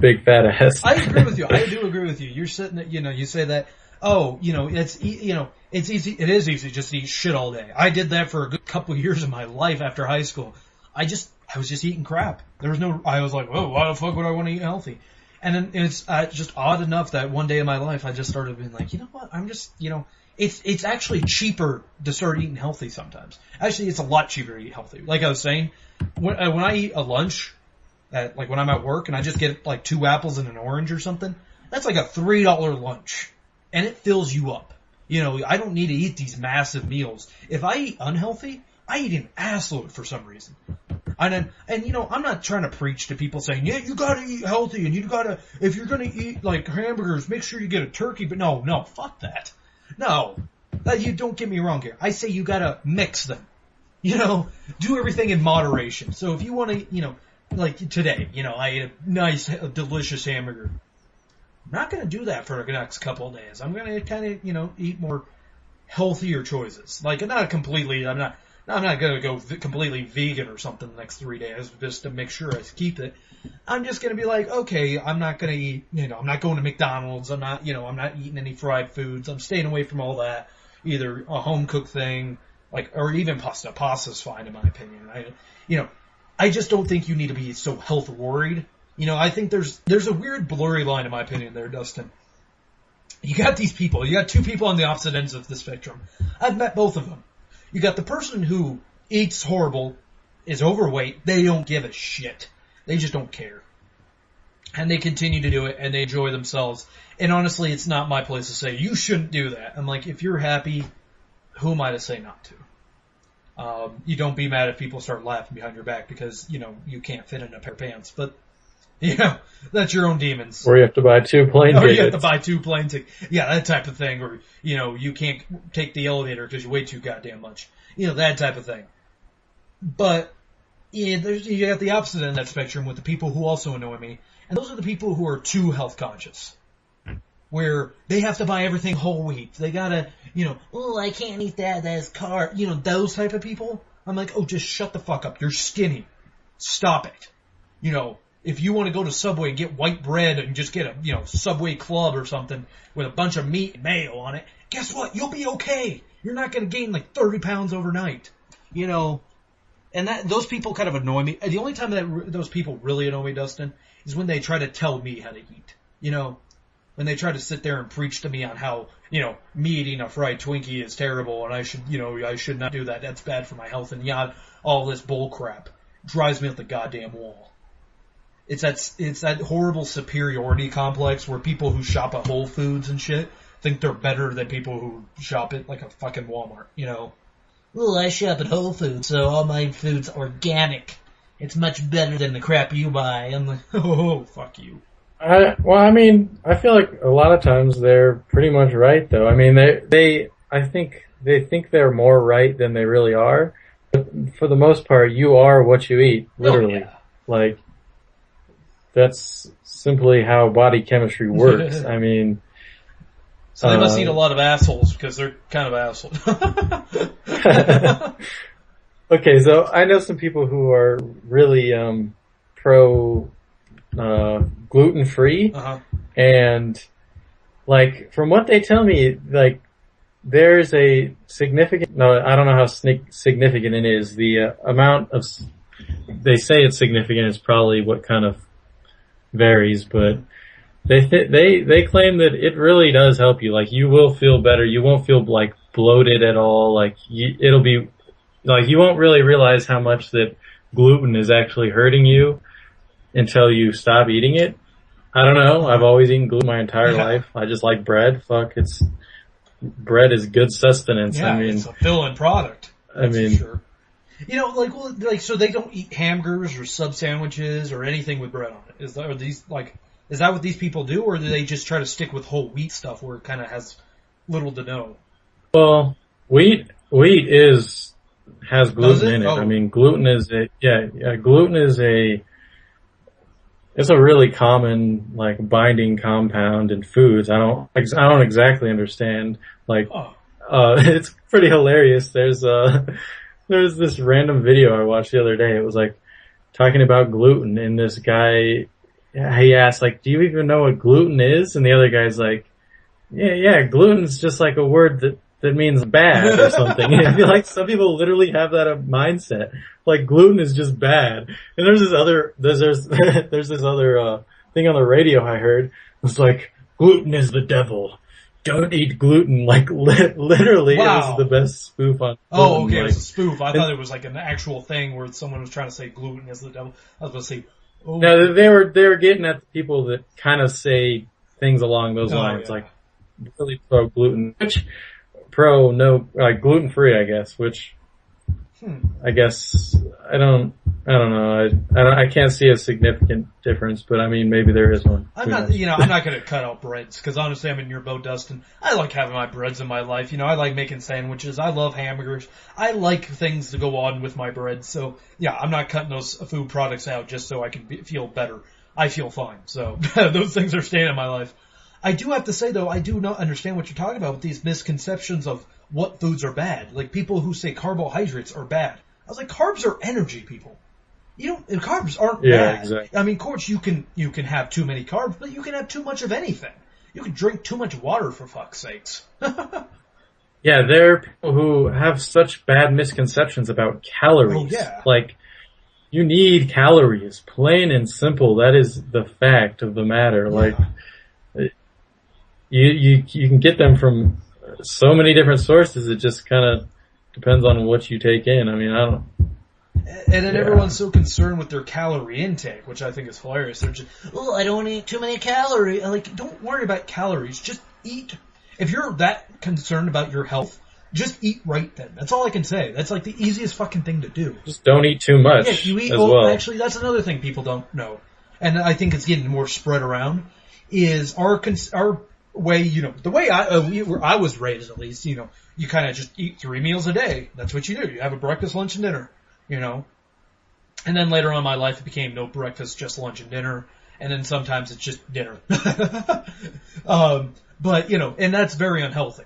big fat ass. I agree with you. I do agree with you. You're sitting at, you say that, it's easy. It is easy just to eat shit all day. I did that for a good couple of years of my life after high school. I was just eating crap. I was like, oh, why the fuck would I want to eat healthy? And then it's just odd enough that one day in my life I just started being like, you know what, I'm just, it's actually cheaper to start eating healthy sometimes. Actually, it's a lot cheaper to eat healthy. Like I was saying, when I eat a lunch, when I'm at work and I just get like 2 apples and an orange or something, that's like a $3 lunch. And it fills you up. I don't need to eat these massive meals. If I eat unhealthy, I eat an assload for some reason. And I'm not trying to preach to people saying, yeah, you gotta eat healthy and if you're gonna eat like hamburgers, make sure you get a turkey. But no, fuck that. No, you don't get me wrong here. I say you gotta mix them. Do everything in moderation. So if you want to, like today, I ate a nice, delicious hamburger. I'm not gonna do that for the next couple of days. I'm gonna kind of, eat more healthier choices. Like I'm not gonna go completely vegan or something the next 3 days just to make sure I keep it. I'm just gonna be like, okay, I'm not gonna eat, I'm not going to McDonald's. I'm not eating any fried foods. I'm staying away from all that. Either a home cooked thing, or even pasta. Pasta's fine in my opinion. I just don't think you need to be so health worried. I think there's a weird blurry line in my opinion there, Dustin. You got these people. You got two people on the opposite ends of the spectrum. I've met both of them. You got the person who eats horrible, is overweight, they don't give a shit. They just don't care. And they continue to do it, and they enjoy themselves. And honestly, it's not my place to say, you shouldn't do that. I'm like, if you're happy, who am I to say not to? You don't be mad if people start laughing behind your back because, you can't fit in a pair of pants. But, that's your own demons. Or you have to buy 2 plane tickets. Or you have to buy 2 plane tickets. Yeah, that type of thing. Or, you can't take the elevator because you weigh too goddamn much. That type of thing. But, you got the opposite end of that spectrum with the people who also annoy me. And those are the people who are too health conscious. Where they have to buy everything whole wheat. They gotta, I can't eat that, that's carb. Those type of people. I'm like, oh, just shut the fuck up. You're skinny. Stop it. You know, if you want to go to Subway and get white bread and just get a, you know, Subway club or something with a bunch of meat and mayo on it, guess what? You'll be okay. You're not going to gain like 30 pounds overnight. You know, and those people kind of annoy me. The only time that those people really annoy me, Dustin, is when they try to tell me how to eat. You know, when they try to sit there and preach to me on how, you know, me eating a fried Twinkie is terrible and I should not do that. That's bad for my health and all this bull crap drives me up the goddamn wall. It's that horrible superiority complex where people who shop at Whole Foods and shit think they're better than people who shop at like a fucking Walmart, you know. Well, I shop at Whole Foods, so all my food's organic. It's much better than the crap you buy. I'm like, oh, fuck you. Well, I mean, I feel like a lot of times they're pretty much right, though. I mean, I think they think they're more right than they really are. But for the most part, you are what you eat, literally. Oh, yeah. Like, that's simply how body chemistry works. I mean... So they must eat a lot of assholes because they're kind of assholes. Okay, so I know some people who are really pro gluten-free, and like from what they tell me, like there's a significant. No, I don't know how significant it is. The amount of they say it's significant. It's probably what kind of varies, but. They claim that it really does help you. Like, you will feel better. You won't feel, like, bloated at all. Like, it'll be, like, you won't really realize how much that gluten is actually hurting you until you stop eating it. I don't know. I've always eaten gluten my entire life. I just like bread. Bread is good sustenance. Yeah, I mean, it's a fill-in product. I mean, for sure. You know, so they don't eat hamburgers or sub sandwiches or anything with bread on it. Is that what these people do, or do they just try to stick with whole wheat stuff where it kind of has little to no? Well, wheat has gluten in it. Oh. I mean, gluten is it's a really common, like, binding compound in foods. I don't exactly understand. Like, it's pretty hilarious. There's this random video I watched the other day. It was like talking about gluten, and this guy, he asked, like, do you even know what gluten is? And the other guy's like, yeah, gluten's just like a word that means bad or something. And I feel like some people literally have that mindset. Like, gluten is just bad. And there's this other thing on the radio I heard. It's like, gluten is the devil. Don't eat gluten. Like, literally, wow. It was the best spoof on gluten. Oh, okay, like, it was a spoof. I thought it was like an actual thing where someone was trying to say gluten is the devil. I was going to say, oh. No, they were getting at the people that kind of say things along those lines, yeah. like really pro gluten, gluten free, I guess. Which I guess I don't know. I can't see a significant difference, but I mean maybe there is one. I'm not going to cut out breads because honestly, I'm in your boat, Dustin. I like having my breads in my life. You know, I like making sandwiches. I love hamburgers. I like things to go on with my bread. So yeah, I'm not cutting those food products out just so I can feel better. I feel fine. So those things are staying in my life. I do have to say though, I do not understand what you're talking about with these misconceptions of what foods are bad. Like people who say carbohydrates are bad. I was like, carbs are energy, people. Carbs aren't bad. Exactly. I mean, of course, you can have too many carbs, but you can have too much of anything. You can drink too much water, for fuck's sakes. Yeah, there are people who have such bad misconceptions about calories. Oh, yeah. Like, you need calories, plain and simple. That is the fact of the matter. Yeah. Like, you can get them from so many different sources. It just kind of depends on what you take in. I mean, I don't. And then everyone's so concerned with their calorie intake, which I think is hilarious. They're just, I don't want to eat too many calories. Like, don't worry about calories. Just eat. If you're that concerned about your health, just eat right then. That's all I can say. That's like the easiest fucking thing to do. Just don't eat too much. Yeah, you eat, as well. Actually, that's another thing people don't know. And I think it's getting more spread around, is our way, the way I was raised at least, you kind of just eat 3 meals a day. That's what you do. You have a breakfast, lunch, and dinner. And then later on in my life, it became no breakfast, just lunch and dinner. And then sometimes it's just dinner. But, and that's very unhealthy.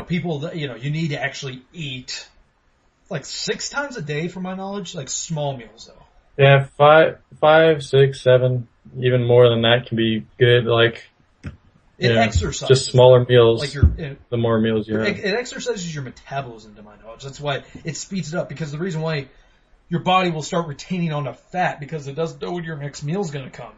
People, you need to actually eat like 6 times a day, from my knowledge. Like small meals though. Yeah, 5, 6, 7, even more than that can be good. Like, It exercises. Just smaller meals. Like the more meals you have. It exercises your metabolism, to my knowledge. That's why it speeds it up, because the reason why your body will start retaining on the fat, because it doesn't know when your next meal's going to come.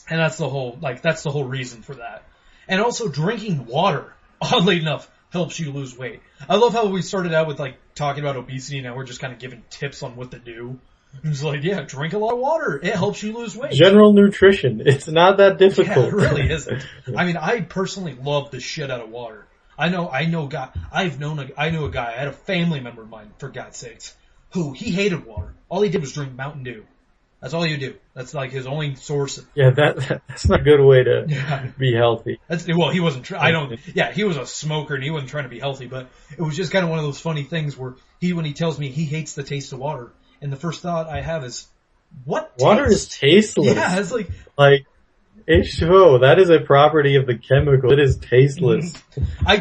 And that's the whole reason for that. And also drinking water, oddly enough, helps you lose weight. I love how we started out with like talking about obesity, and now we're just kind of giving tips on what to do. It's like, yeah, drink a lot of water. It helps you lose weight. General nutrition. It's not that difficult. Yeah, it really isn't. I mean, I personally love the shit out of water. I know a guy, I had a family member of mine, for God's sakes, who he hated water. All he did was drink Mountain Dew. That's all you do. That's like his only source. Yeah, that's not a good way to be healthy. Well, he wasn't, he was a smoker and he wasn't trying to be healthy, but it was just kind of one of those funny things where when he tells me he hates the taste of water, and the first thought I have is, what taste? Water is tasteless. Yeah, it's like H2O, that is a property of the chemical. It is tasteless. I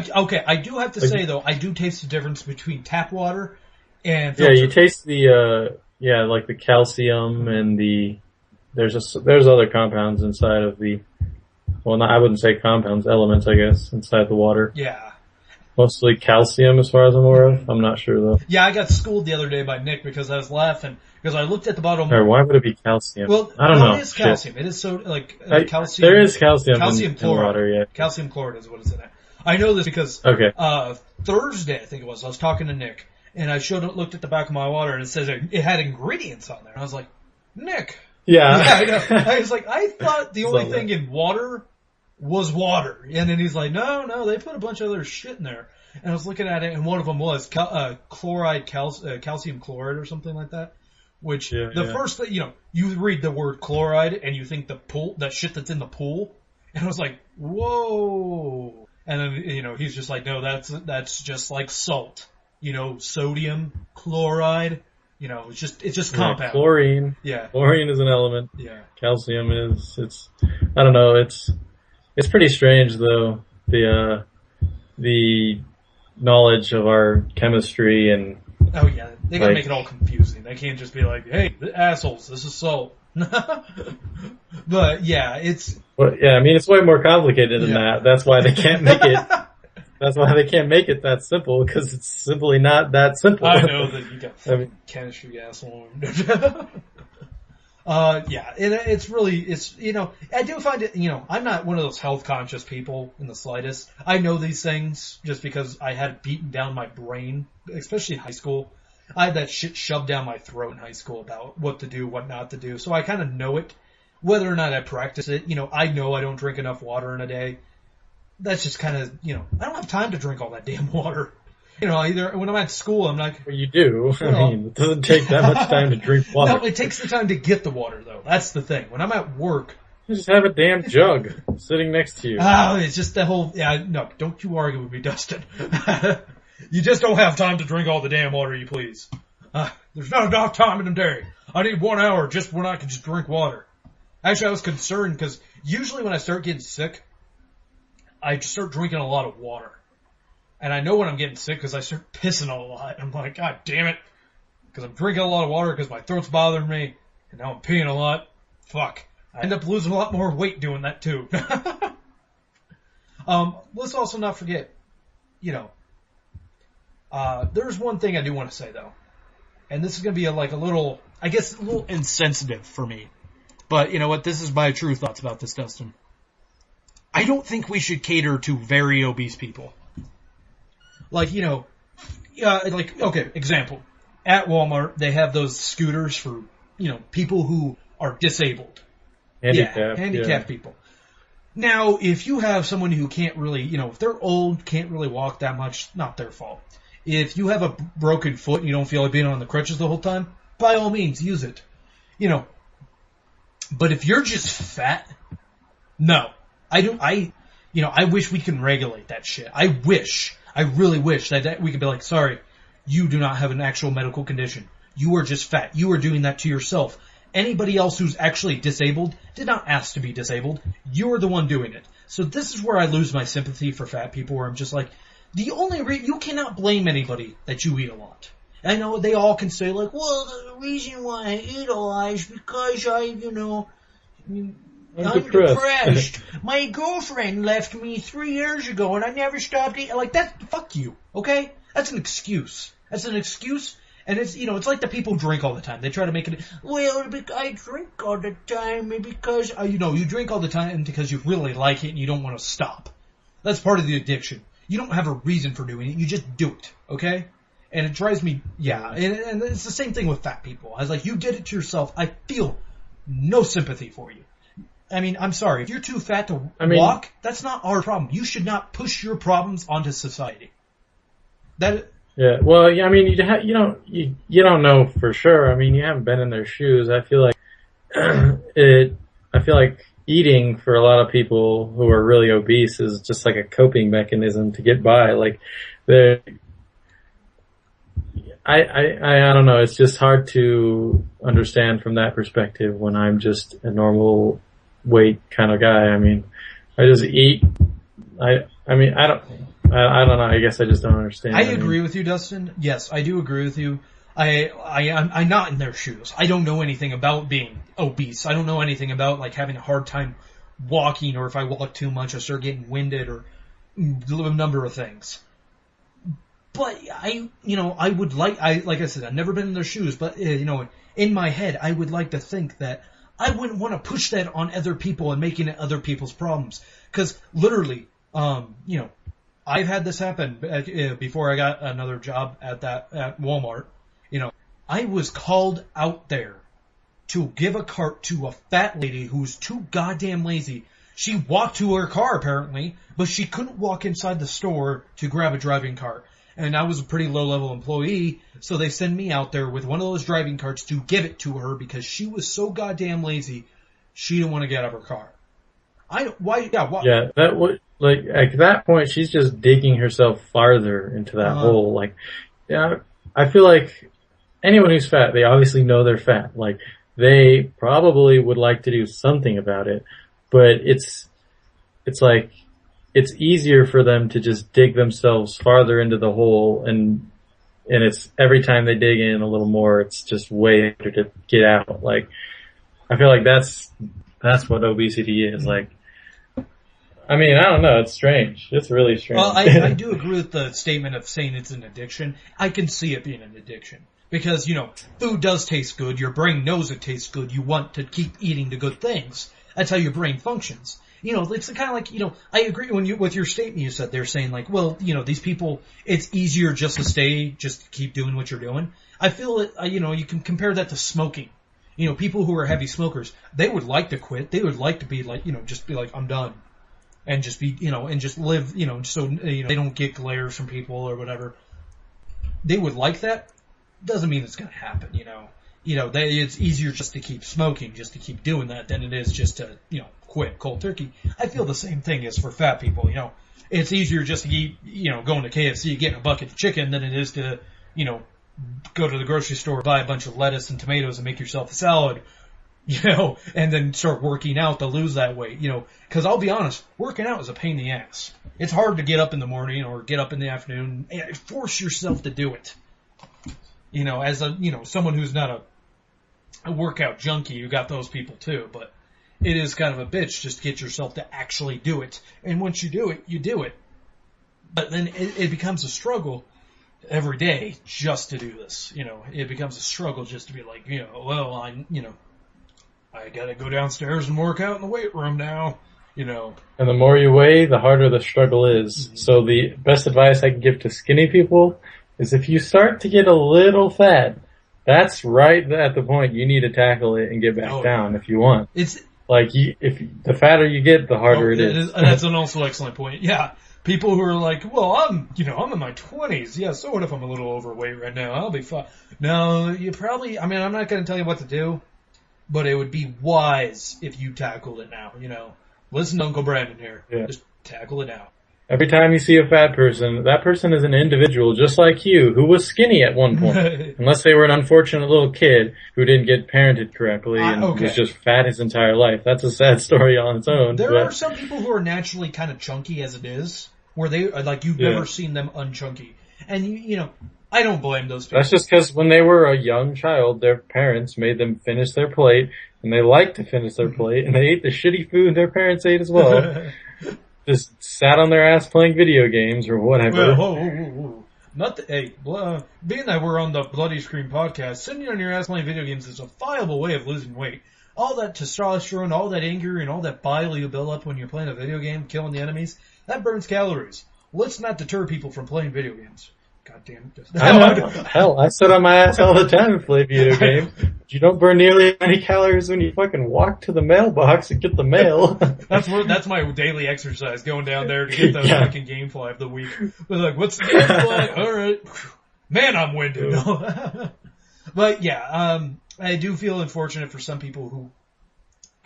do have to say though, I do taste the difference between tap water and filter. Yeah, you taste the, like the calcium and there's other compounds inside of I wouldn't say compounds, elements, I guess, inside the water. Yeah. Mostly calcium as far as I'm aware of. I'm not sure though. Yeah, I got schooled the other day by Nick because I was laughing because I looked at the bottom. Or why would it be calcium? Well, I don't know. It is calcium. It is so calcium. There is calcium in chloride. Water, yeah. Calcium chloride is what it's in it. I know this because Thursday, I think it was, I was talking to Nick and I looked at the back of my water and it says it had ingredients on there. And I was like, Nick. Yeah. I know. I was like, I thought the only thing in water was water. And then he's like, no, they put a bunch of other shit in there. And I was looking at it, and one of them was calcium chloride or something like that. Which first thing, you read the word chloride and you think that shit that's in the pool. And I was like, whoa. And then, he's just like, no, that's just like salt. Sodium, chloride, it's just compound. Chlorine. Yeah. Chlorine is an element. Yeah. Calcium I don't know, it's pretty strange though, the knowledge of our chemistry and... Oh yeah, they gotta make it all confusing. They can't just be like, hey, assholes, this is salt. But yeah, it's... Well, yeah, I mean, it's way more complicated than that. That's why they can't make it... That's why they can't make it that simple, because it's simply not that simple. I know that you got chemistry asshole. It's really, I do find it, I'm not one of those health conscious people in the slightest. I know these things just because I had beaten down my brain, especially in high school. I had that shit shoved down my throat in high school about what to do, what not to do. So I kind of know it. Whether or not I practice it, I know I don't drink enough water in a day. That's just kind of, I don't have time to drink all that damn water. Either when I'm at school, I'm like... Well, you do. It doesn't take that much time to drink water. No, it takes the time to get the water, though. That's the thing. When I'm at work... You just have a damn jug sitting next to you. Oh, it's just the whole... Yeah, no, don't you argue with me, Dustin. You just don't have time to drink all the damn water you please. There's not enough time in the day. I need 1 hour just when I can just drink water. Actually, I was concerned because usually when I start getting sick, I just start drinking a lot of water. And I know when I'm getting sick because I start pissing a lot. I'm like, God damn it. Because I'm drinking a lot of water because my throat's bothering me. And now I'm peeing a lot. Fuck. I end up losing a lot more weight doing that too. Let's also not forget, there's one thing I do want to say though. And this is going to be a little insensitive for me. But you know what? This is my true thoughts about this, Dustin. I don't think we should cater to very obese people. Example. At Walmart, they have those scooters for, people who are disabled. Handicapped people. Now, if you have someone who can't really, if they're old, can't really walk that much, not their fault. If you have a broken foot and you don't feel like being on the crutches the whole time, by all means, use it. But if you're just fat, no. I wish we can regulate that shit. I really wish that we could be like, sorry, you do not have an actual medical condition. You are just fat. You are doing that to yourself. Anybody else who's actually disabled did not ask to be disabled. You're the one doing it. So this is where I lose my sympathy for fat people, where I'm just like, you cannot blame anybody that you eat a lot. I know they all can say, like, well, the reason why I eat a lot is because I'm depressed. My girlfriend left me 3 years ago and I never stopped eating. Like, that, fuck you, okay? That's an excuse. That's an excuse. And it's, it's like the people who drink all the time. They try to make it, well, I drink all the time because, you drink all the time because you really like it and you don't want to stop. That's part of the addiction. You don't have a reason for doing it. You just do it, okay? And it drives me, and it's the same thing with fat people. I was like, you did it to yourself. I feel no sympathy for you. I mean, I'm sorry. If you're too fat to walk, that's not our problem. You should not push your problems onto society. Yeah, well, I mean, you don't know for sure. I mean, you haven't been in their shoes. I feel like I feel like eating for a lot of people who are really obese is just like a coping mechanism to get by. Like, I don't know. It's just hard to understand from that perspective when I'm just a normal weight kind of guy. I mean, I just eat. I don't know. I guess I just don't understand. I agree with you, Dustin. Yes, I do agree with you. I'm not in their shoes. I don't know anything about being obese. I don't know anything about like having a hard time walking, or if I walk too much, I start getting winded, or a number of things. But I would like I said, I've never been in their shoes, but in my head, I would like to think that I wouldn't want to push that on other people and making it other people's problems. Because literally, I've had this happen before I got another job at Walmart. I was called out there to give a cart to a fat lady who's too goddamn lazy. She walked to her car apparently, but she couldn't walk inside the store to grab a driving cart. And I was a pretty low-level employee, so they send me out there with one of those driving carts to give it to her because she was so goddamn lazy, she didn't want to get out of her car. Why? Yeah, that would, like, at that point, she's just digging herself farther into that hole. Like, yeah, I feel like anyone who's fat, they obviously know they're fat. Like, they probably would like to do something about it, but it's like, it's easier for them to just dig themselves farther into the hole, and it's every time they dig in a little more, it's just way harder to get out. Like, I feel like that's what obesity is. Like, I mean, I don't know, it's strange. It's really strange. Well, I do agree with the statement of saying it's an addiction. I can see it being an addiction. Because, food does taste good, your brain knows it tastes good, you want to keep eating the good things. That's how your brain functions. It's kind of like, I agree with your statement you said. They're saying like, well, these people, it's easier just to keep doing what you're doing. I feel it, you can compare that to smoking. People who are heavy smokers, they would like to quit. They would like to be like, just be like, I'm done. And just be, and just live, so, they don't get glares from people or whatever. They would like that. Doesn't mean it's going to happen, it's easier just to keep smoking, just to keep doing that than it is just to, quit cold turkey. I feel the same thing as for fat people, it's easier just to eat, going to KFC, getting a bucket of chicken than it is to, go to the grocery store, buy a bunch of lettuce and tomatoes and make yourself a salad, and then start working out to lose that weight, cause I'll be honest, working out is a pain in the ass. It's hard to get up in the morning or get up in the afternoon and force yourself to do it. As someone who's not a workout junkie, you got those people too, but it is kind of a bitch just to get yourself to actually do it. And once you do it, you do it. But then it becomes a struggle every day just to do this. It becomes a struggle just to be like, well, I gotta go downstairs and work out in the weight room now, And the more you weigh, the harder the struggle is. Mm-hmm. So the best advice I can give to skinny people is if you start to get a little fat, that's right at the point you need to tackle it and get back down if you want. It's like if the fatter you get, the harder it is. And that's an also excellent point. Yeah, people who are like, well, I'm in my 20s. Yeah, so what if I'm a little overweight right now? I'll be fine. No, you probably. I mean, I'm not going to tell you what to do, but it would be wise if you tackled it now. Listen to Uncle Brandon here. Yeah. Just tackle it now. Every time you see a fat person, that person is an individual just like you who was skinny at one point. Unless they were an unfortunate little kid who didn't get parented correctly and was just fat his entire life. That's a sad story on its own. There are some people who are naturally kind of chunky as it is, where they, like, you've never seen them unchunky. And, I don't blame those people. That's just because when they were a young child, their parents made them finish their plate, and they liked to finish their plate, and they ate the shitty food their parents ate as well. Just sat on their ass playing video games or whatever. Whoa. Not being that we're on the Bloody Screen podcast, sitting on your ass playing video games is a viable way of losing weight. All that testosterone, all that anger, and all that bile you build up when you're playing a video game, killing the enemies, that burns calories. Let's not deter people from playing video games. God damn it. Hell, I sit on my ass all the time and play video games. You don't burn nearly as many calories when you fucking walk to the mailbox and get the mail. That's my daily exercise, going down there to get the fucking Gamefly of the week. But like, what's the Gamefly? Alright. Man, I'm winded. But yeah, I do feel unfortunate for some people who,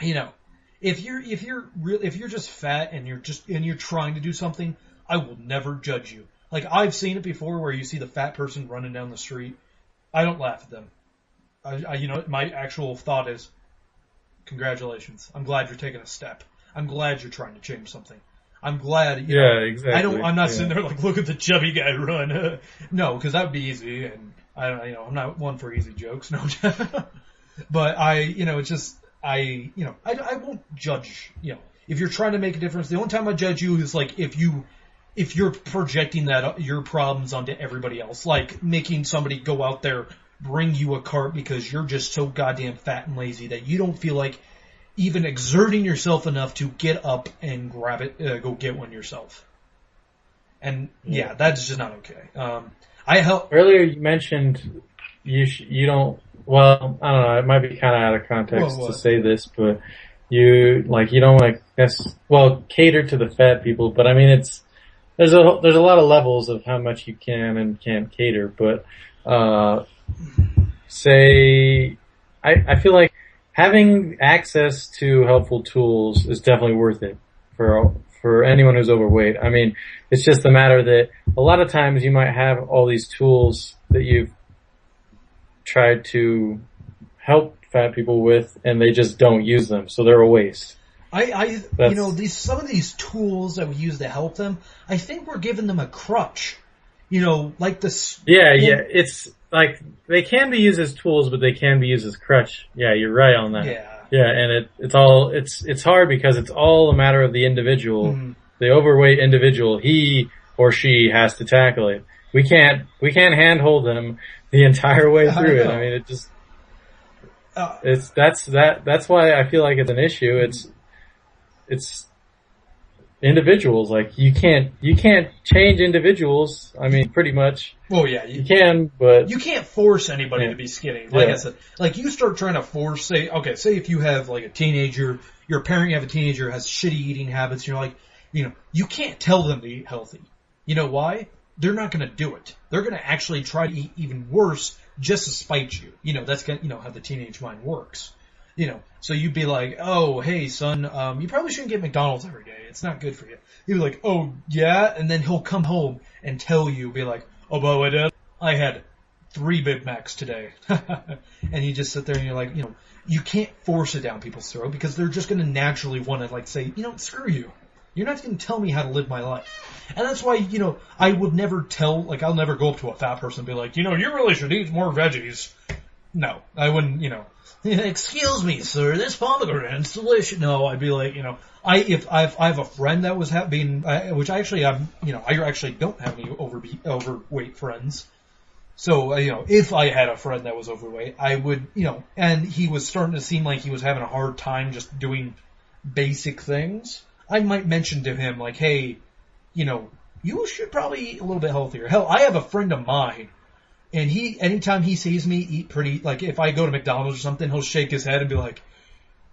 you know, if you're just fat and you're trying to do something, I will never judge you. Like, I've seen it before where you see the fat person running down the street. I don't laugh at them. My actual thought is, congratulations. I'm glad you're taking a step. I'm glad you're trying to change something. I'm glad, exactly. I'm not sitting there like, look at the chubby guy run. No, because that would be easy, and I'm not one for easy jokes, no. But I won't judge, if you're trying to make a difference. The only time I judge you is like if you're projecting your problems onto everybody else, like making somebody go out there, bring you a cart because you're just so goddamn fat and lazy that you don't feel like even exerting yourself enough to get up and grab it, go get one yourself. And yeah, that's just not okay. Earlier you mentioned you don't. Well, I don't know. It might be kind of out of context to say this, but you don't cater to the fat people. But I mean, there's a lot of levels of how much you can and can't cater. But I feel like having access to helpful tools is definitely worth it for anyone who's overweight. I mean, it's just a matter that a lot of times you might have all these tools that you've tried to help fat people with, and they just don't use them, so they're a waste. Some of these tools that we use to help them, I think we're giving them a crutch. Like this. Yeah. It's like they can be used as tools, but they can be used as crutch. Yeah, you're right on that. Yeah, and it's hard because it's all a matter of the individual. Mm-hmm. The overweight individual, he or she has to tackle it. We can't handhold them the entire way through it. I mean, that's why I feel like it's an issue. It's individuals. Like you can't change individuals. I mean, pretty much. Well, yeah, you can, but you can't force anybody to be skinny. Like I said, like you start trying to force. Say if you have like a teenager, you're a parent, you have a teenager who has shitty eating habits. You're like, you can't tell them to eat healthy. You know why? They're not going to do it. They're going to actually try to eat even worse just to spite you. That's how the teenage mind works. So you'd be like, oh, hey, son, you probably shouldn't get McDonald's every day. It's not good for you. You'd be like, oh, yeah? And then he'll come home and tell you, be like, oh, by the way, Dad, I had 3 Big Macs today. And you just sit there and you're like, you can't force it down people's throat because they're just going to naturally want to, like, say, screw you. You're not going to tell me how to live my life. And that's why, I would never I'll never go up to a fat person and be like, you really should eat more veggies. No, I wouldn't, excuse me, sir, this pomegranate's delicious. No, I'd be like, I have a friend that was which I actually, I actually don't have any overweight friends. So, if I had a friend that was overweight, I would, and he was starting to seem like he was having a hard time just doing basic things, I might mention to him, like, hey, you should probably eat a little bit healthier. Hell, I have a friend of mine, and anytime he sees me eat pretty, like, if I go to McDonald's or something, he'll shake his head and be like,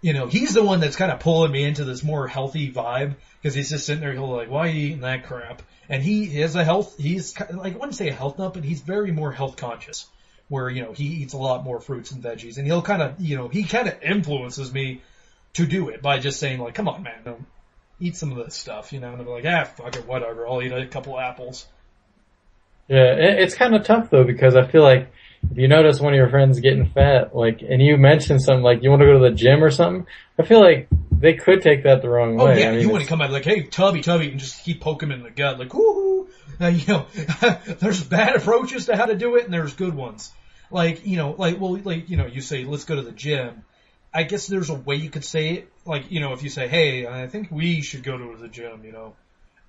he's the one that's kind of pulling me into this more healthy vibe, because he's just sitting there, he'll be like, why are you eating that crap? And he's I wouldn't say a health nut, but he's very more health conscious, where, he eats a lot more fruits and veggies, and he'll kind of, he kind of influences me to do it by just saying, like, come on, man, eat some of this stuff, and I'm like, fuck it, whatever, I'll eat a couple apples. Yeah, it's kind of tough though, because I feel like if you notice one of your friends getting fat, like, and you mention something like you want to go to the gym or something, I feel like they could take that the wrong way. Oh yeah, you want to come out like, hey, Tubby, and just keep poking him in the gut, like, woohoo, There's bad approaches to how to do it, and there's good ones. You say, let's go to the gym. I guess there's a way you could say it. If you say, hey, I think we should go to the gym,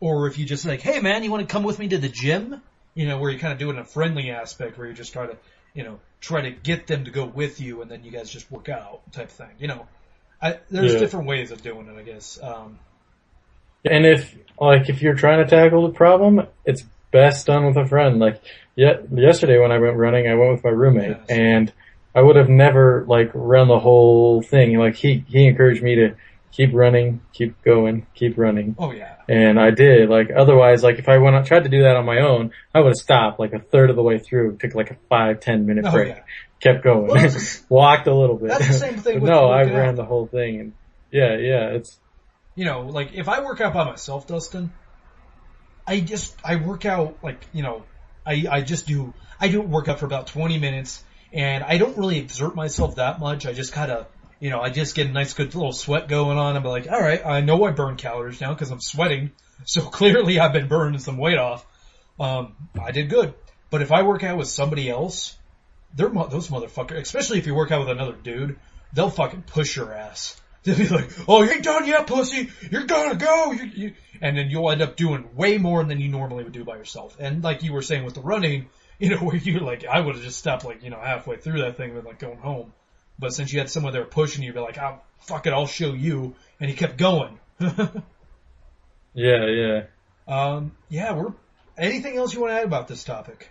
Or if you just like, hey man, you want to come with me to the gym? Where you kind of do it in a friendly aspect, where you just try to get them to go with you, and then you guys just work out type thing. There's different ways of doing it, I guess. And if you're trying to tackle the problem, it's best done with a friend. Yesterday when I went running, I went with my roommate, and I would have never run the whole thing. He encouraged me to keep running, keep going, keep running. Oh yeah. And I did. Otherwise, if I tried to do that on my own, I would have stopped a third of the way through, took a 5-10 minute break, kept going, walked a little bit. That's the same thing. But no, I ran the whole thing, and yeah, it's. If I work out by myself, Dustin, I work out I do work out for about 20 minutes, and I don't really exert myself that much. I just kind of, I just get a nice good little sweat going on. I'm like, all right, I know I burn calories now because I'm sweating, so clearly I've been burning some weight off. I did good. But if I work out with somebody else, those motherfuckers, especially if you work out with another dude, they'll fucking push your ass. They'll be like, oh, you ain't done yet, pussy. You're gonna go. And then you'll end up doing way more than you normally would do by yourself. And like you were saying with the running, where you're I would have just stopped halfway through that thing and going home. But since you had someone there pushing you, you'd be like, oh, fuck it, I'll show you. And he kept going. Yeah. Anything else you want to add about this topic?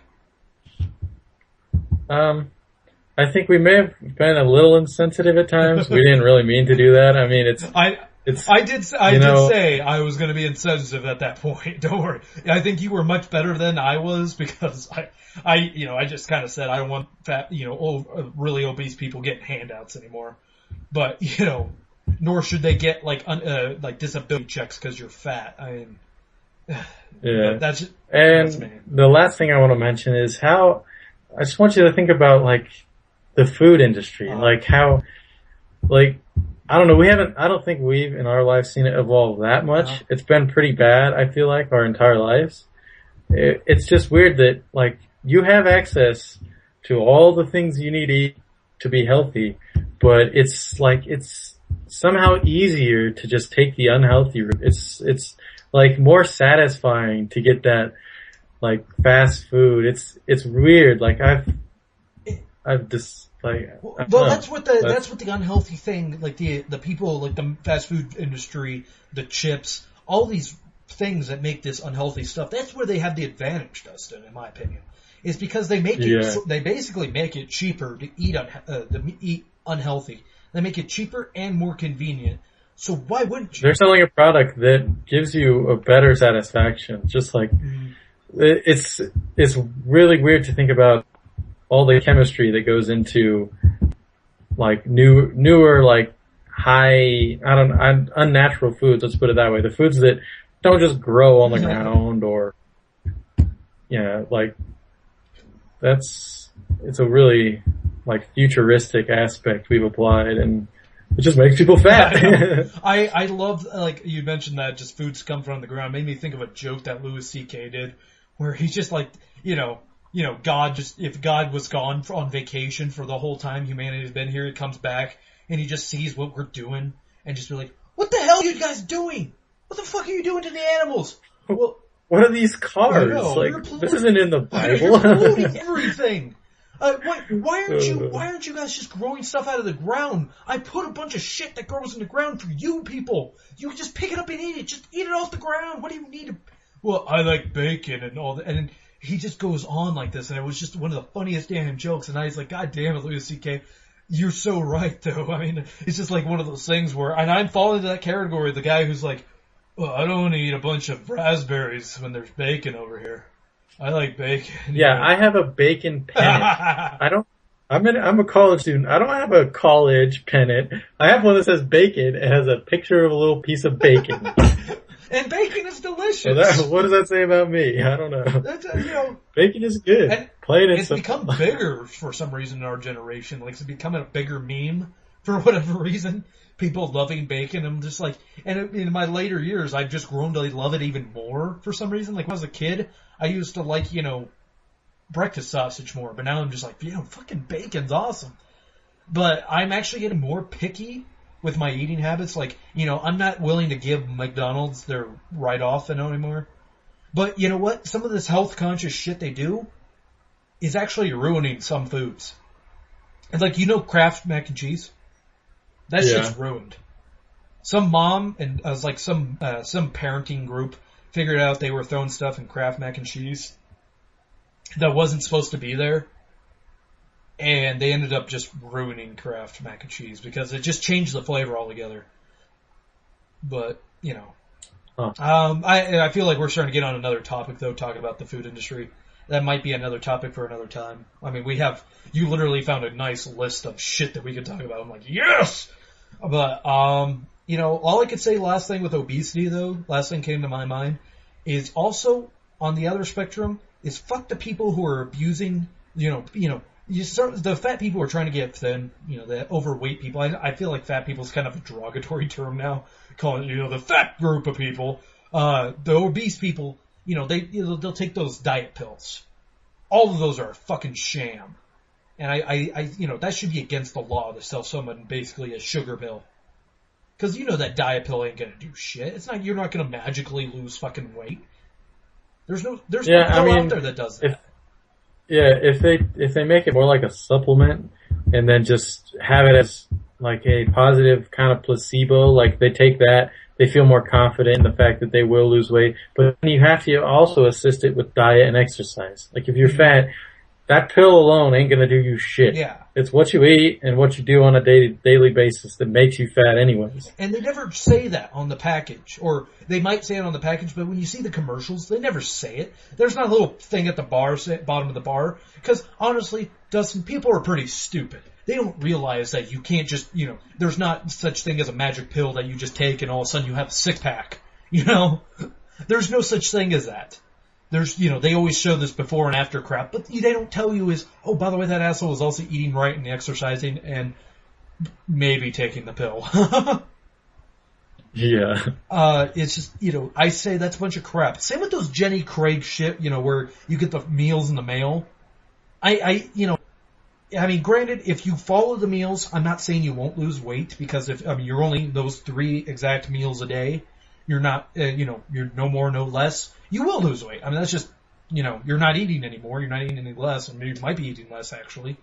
I think we may have been a little insensitive at times. We didn't really mean to do that. I mean, I did say I was going to be insensitive at that point. Don't worry. I think you were much better than I was, because I just kind of said I don't want fat, really obese people getting handouts anymore. But, nor should they get disability checks because you're fat. I mean, yeah. That's me. The last thing I want to mention is how I just want you to think about the food industry, how I don't know, I don't think we've in our life seen it evolve that much. It's been pretty bad, I feel our entire lives. It's just weird that you have access to all the things you need to eat to be healthy, but it's somehow easier to just take the unhealthy route. It's more satisfying to get that fast food. It's weird. I've just that's what the unhealthy thing, the people, the fast food industry, the chips, all these things that make this unhealthy stuff. That's where they have the advantage, Dustin, in my opinion, is because they make it. They basically make it cheaper to eat unhealthy. They make it cheaper and more convenient. So why wouldn't you? They're selling a product that gives you a better satisfaction. Just it's really weird to think about all the chemistry that goes into newer high, unnatural foods. Let's put it that way. The foods that don't just grow on the ground, or it's a really futuristic aspect we've applied, and it just makes people fat. I love, you mentioned that just foods come from the ground. Made me think of a joke that Louis C.K. did, where he's just if God was gone on vacation for the whole time humanity's been here, he comes back and he just sees what we're doing and just be like, what the hell are you guys doing? What the fuck are you doing to the animals? Well, what are these cars? This isn't in the Bible. You're polluting everything. Why aren't you guys just growing stuff out of the ground? I put a bunch of shit that grows in the ground for you people. You can just pick it up and eat it. Just eat it off the ground. What do you need to? Well, I like bacon and all that. And he just goes on like this, and it was just one of the funniest damn jokes. And I was like, God damn it, Louis C.K., you're so right, though. I mean, it's just one of those things where, and I'm falling into that category, the guy who's like, well, I don't want to eat a bunch of raspberries when there's bacon over here. I like bacon. Yeah, I have a bacon pennant. I'm a college student. I don't have a college pennant. I have one that says bacon. It has a picture of a little piece of bacon. And bacon is delicious. So what does that say about me? I don't know. Bacon is good. And it's become bigger for some reason in our generation. It's becoming a bigger meme for whatever reason. People loving bacon. I'm just and in my later years, I've just grown to love it even more for some reason. When I was a kid, I used to like, breakfast sausage more, but now I'm just like, fucking bacon's awesome. But I'm actually getting more picky with my eating habits. Like, I'm not willing to give McDonald's their write-off anymore. But you know what? Some of this health-conscious shit they do is actually ruining some foods. It's like, Kraft mac and cheese? That shit's ruined. Some mom and some parenting group figured out they were throwing stuff in Kraft mac and cheese that wasn't supposed to be there. And they ended up just ruining Kraft mac and cheese because it just changed the flavor altogether. But, I feel like we're starting to get on another topic, though, talking about the food industry. That might be another topic for another time. I mean, you literally found a nice list of shit that we could talk about. I'm like, yes! But, all I could say last thing with obesity, though, last thing came to my mind, is also, on the other spectrum, is fuck the people who are abusing, the fat people are trying to get thin, the overweight people. I feel like fat people is kind of a derogatory term now, calling it, the fat group of people. The obese people, they'll take those diet pills. All of those are a fucking sham. And I that should be against the law to sell someone basically a sugar pill. Cause that diet pill ain't gonna do shit. You're not gonna magically lose fucking weight. There's no pill out there that does that. If they make it more like a supplement and then just have it as like a positive kind of placebo, like they take that, they feel more confident in the fact that they will lose weight, but you have to also assist it with diet and exercise. Like if you're fat, that pill alone ain't gonna do you shit. Yeah. It's what you eat and what you do on a daily basis that makes you fat anyways. And they never say that on the package. Or they might say it on the package, but when you see the commercials, they never say it. There's not a little thing at the bottom of the bar. Because honestly, Dustin, people are pretty stupid. They don't realize that you can't just, there's not such thing as a magic pill that you just take and all of a sudden you have a six pack. There's no such thing as that. There's, they always show this before and after crap, but they don't tell you is, oh, by the way, that asshole is also eating right and exercising and maybe taking the pill. Yeah. It's just, I say that's a bunch of crap. Same with those Jenny Craig shit, where you get the meals in the mail. Granted, if you follow the meals, I'm not saying you won't lose weight because you're only those 3 exact meals a day. You're not, you're no more, no less. You will lose weight. That's just, you're not eating anymore. You're not eating any less. You might be eating less, actually.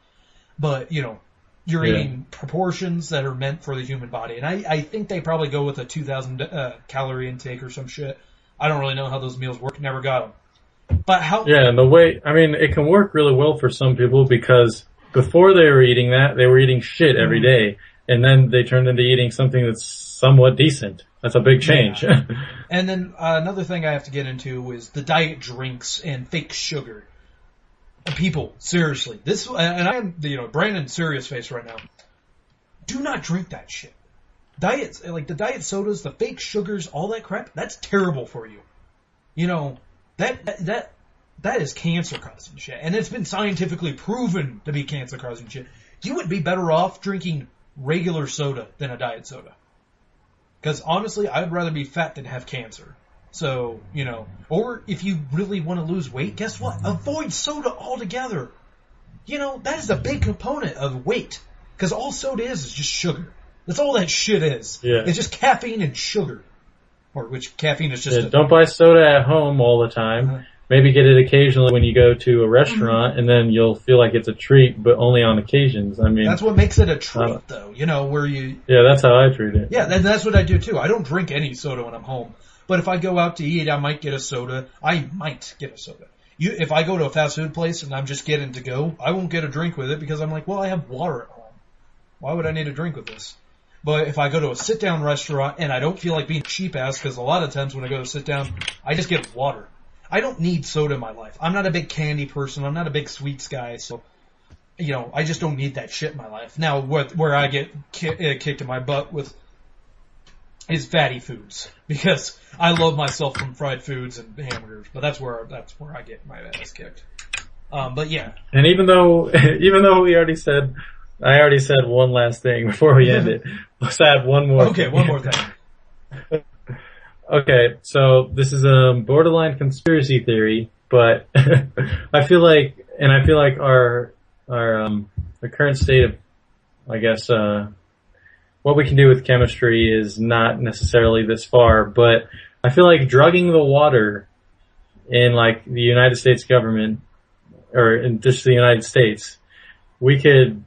But, you're eating proportions that are meant for the human body. And I think they probably go with a 2,000 calorie intake or some shit. I don't really know how those meals work. Never got them. But how... Yeah, and it can work really well for some people because before they were eating that, they were eating shit every day. And then they turned into eating something that's somewhat decent. That's a big change. Yeah. And then another thing I have to get into is the diet drinks and fake sugar. People, seriously, and I am, Brandon serious face right now. Do not drink that shit. Diets, like the diet sodas, the fake sugars, all that crap, that's terrible for you. That is cancer causing shit. And it's been scientifically proven to be cancer causing shit. You would be better off drinking regular soda than a diet soda. Because honestly, I'd rather be fat than have cancer. So, or if you really want to lose weight, guess what? Avoid soda altogether. That is a big component of weight. Because all soda is just sugar. That's all that shit is. Yeah. It's just caffeine and sugar. Or which caffeine is just... don't buy soda at home all the time. Maybe get it occasionally when you go to a restaurant, and then you'll feel like it's a treat, but only on occasions. That's what makes it a treat, though. Where you... Yeah, that's how I treat it. Yeah, that's what I do, too. I don't drink any soda when I'm home. But if I go out to eat, I might get a soda. If I go to a fast food place and I'm just getting to go, I won't get a drink with it because I'm like, well, I have water at home. Why would I need a drink with this? But if I go to a sit-down restaurant and I don't feel like being cheap-ass, because a lot of times when I go to sit down, I just get water. I don't need soda in my life. I'm not a big candy person. I'm not a big sweets guy. So, I just don't need that shit in my life. Now, where I get kicked in my butt with is fatty foods. Because I love myself from fried foods and hamburgers. But that's where I get my ass kicked. But yeah. And even though I already said one last thing before we end it. Let's add one more. Okay, one more thing. Okay, so this is a borderline conspiracy theory, but I feel like our the current state of, I guess, what we can do with chemistry is not necessarily this far, but I feel like drugging the water in like the United States government, or in just the United States, we could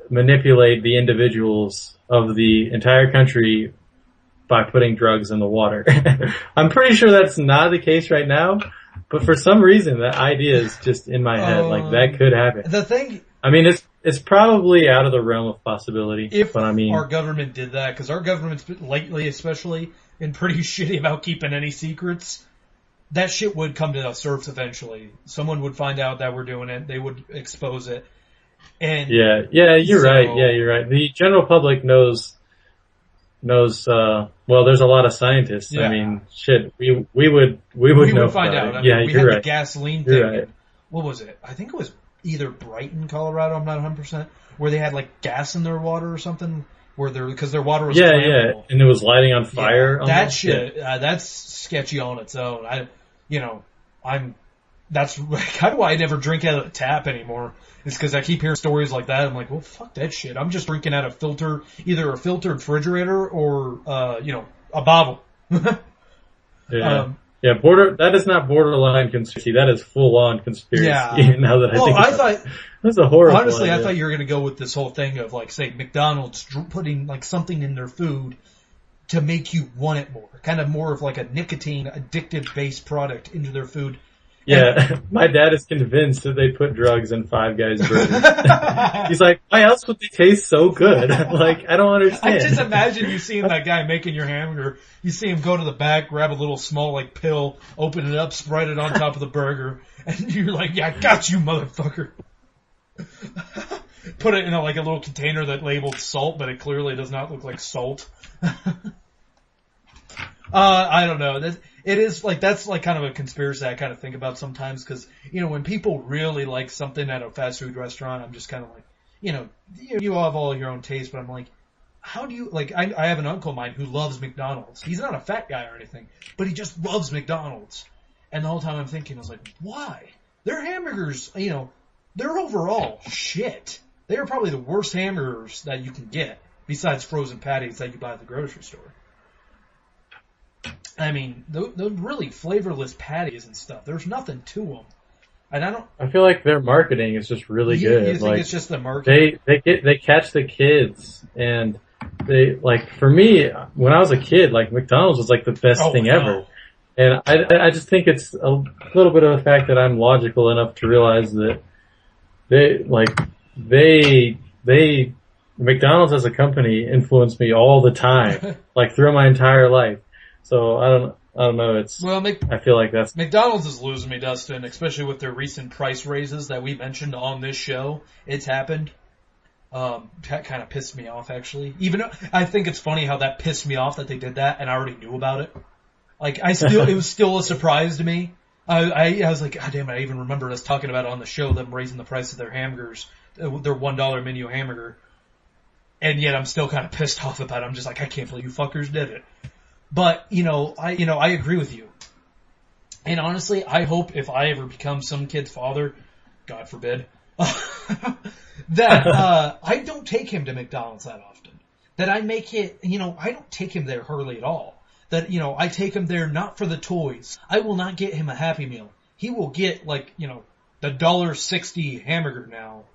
manipulate the individuals of the entire country by putting drugs in the water. I'm pretty sure that's not the case right now, but for some reason that idea is just in my head. Like that could happen. The thing, I mean, it's probably out of the realm of possibility. But I mean, our government did that, because our government's lately, especially, been pretty shitty about keeping any secrets. That shit would come to the surface eventually. Someone would find out that we're doing it. They would expose it. And yeah, you're right. Yeah, you're right. The general public knows. Well, there's a lot of scientists. Yeah. I mean, shit. We would know. Find out. I mean, we had the gasoline thing. Right. What was it? I think it was either Brighton, Colorado. I'm not 100%. Where they had like gas in their water or something. Because their water was flammable. And it was lighting on fire. Yeah, that shit. That's sketchy on its own. That's kind of why I never drink out of the tap anymore. It's because I keep hearing stories like that. I'm like, well, fuck that shit. I'm just drinking out of either a filtered refrigerator or, a bottle. Yeah. That is not borderline conspiracy. That is full on conspiracy. Yeah. Now that I thought, that's a horrible honestly, idea. I thought you were going to go with this whole thing of like, say, McDonald's putting like something in their food to make you want it more. Kind of more of like a nicotine addictive based product into their food. Yeah, my dad is convinced that they put drugs in Five Guys burgers. He's like, why else would they taste so good? Like, I don't understand. I just imagine you seeing that guy making your hamburger. You see him go to the back, grab a little small like pill, open it up, spread it on top of the burger, and you're like, yeah, I got you, motherfucker. Put it in a little container that labeled salt, but it clearly does not look like salt. I don't know. It is like, that's like kind of a conspiracy I kind of think about sometimes, because, when people really like something at a fast food restaurant, I'm just kind of like, you all have all your own taste, but I'm like, how do you, like, I have an uncle of mine who loves McDonald's. He's not a fat guy or anything, but he just loves McDonald's. And the whole time I'm thinking, I was like, why? Their hamburgers, they're overall shit. They are probably the worst hamburgers that you can get, besides frozen patties that you buy at the grocery store. I mean, those really flavorless patties and stuff. There's nothing to them, and I feel like their marketing is just really good. You think it's just the marketing? They catch the kids, and they, like, for me, when I was a kid, like, McDonald's was like the best thing ever. And I just think it's a little bit of the fact that I'm logical enough to realize that McDonald's as a company influenced me all the time, like through my entire life. So I don't know. I feel like that's McDonald's is losing me, Dustin, especially with their recent price raises that we mentioned on this show. It's happened. That kind of pissed me off, actually. Even I think it's funny how that pissed me off that they did that, and I already knew about it. Like, it was still a surprise to me. I was like, God damn it! I even remember us talking about it on the show, them raising the price of their hamburgers, their $1 menu hamburger, and yet I'm still kind of pissed off about it. I'm just like, I can't believe you fuckers did it. But, I agree with you. And honestly, I hope if I ever become some kid's father, God forbid, that, I don't take him to McDonald's that often. That I make it, I don't take him there hardly at all. That, I take him there not for the toys. I will not get him a Happy Meal. He will get, the $1.60 hamburger now.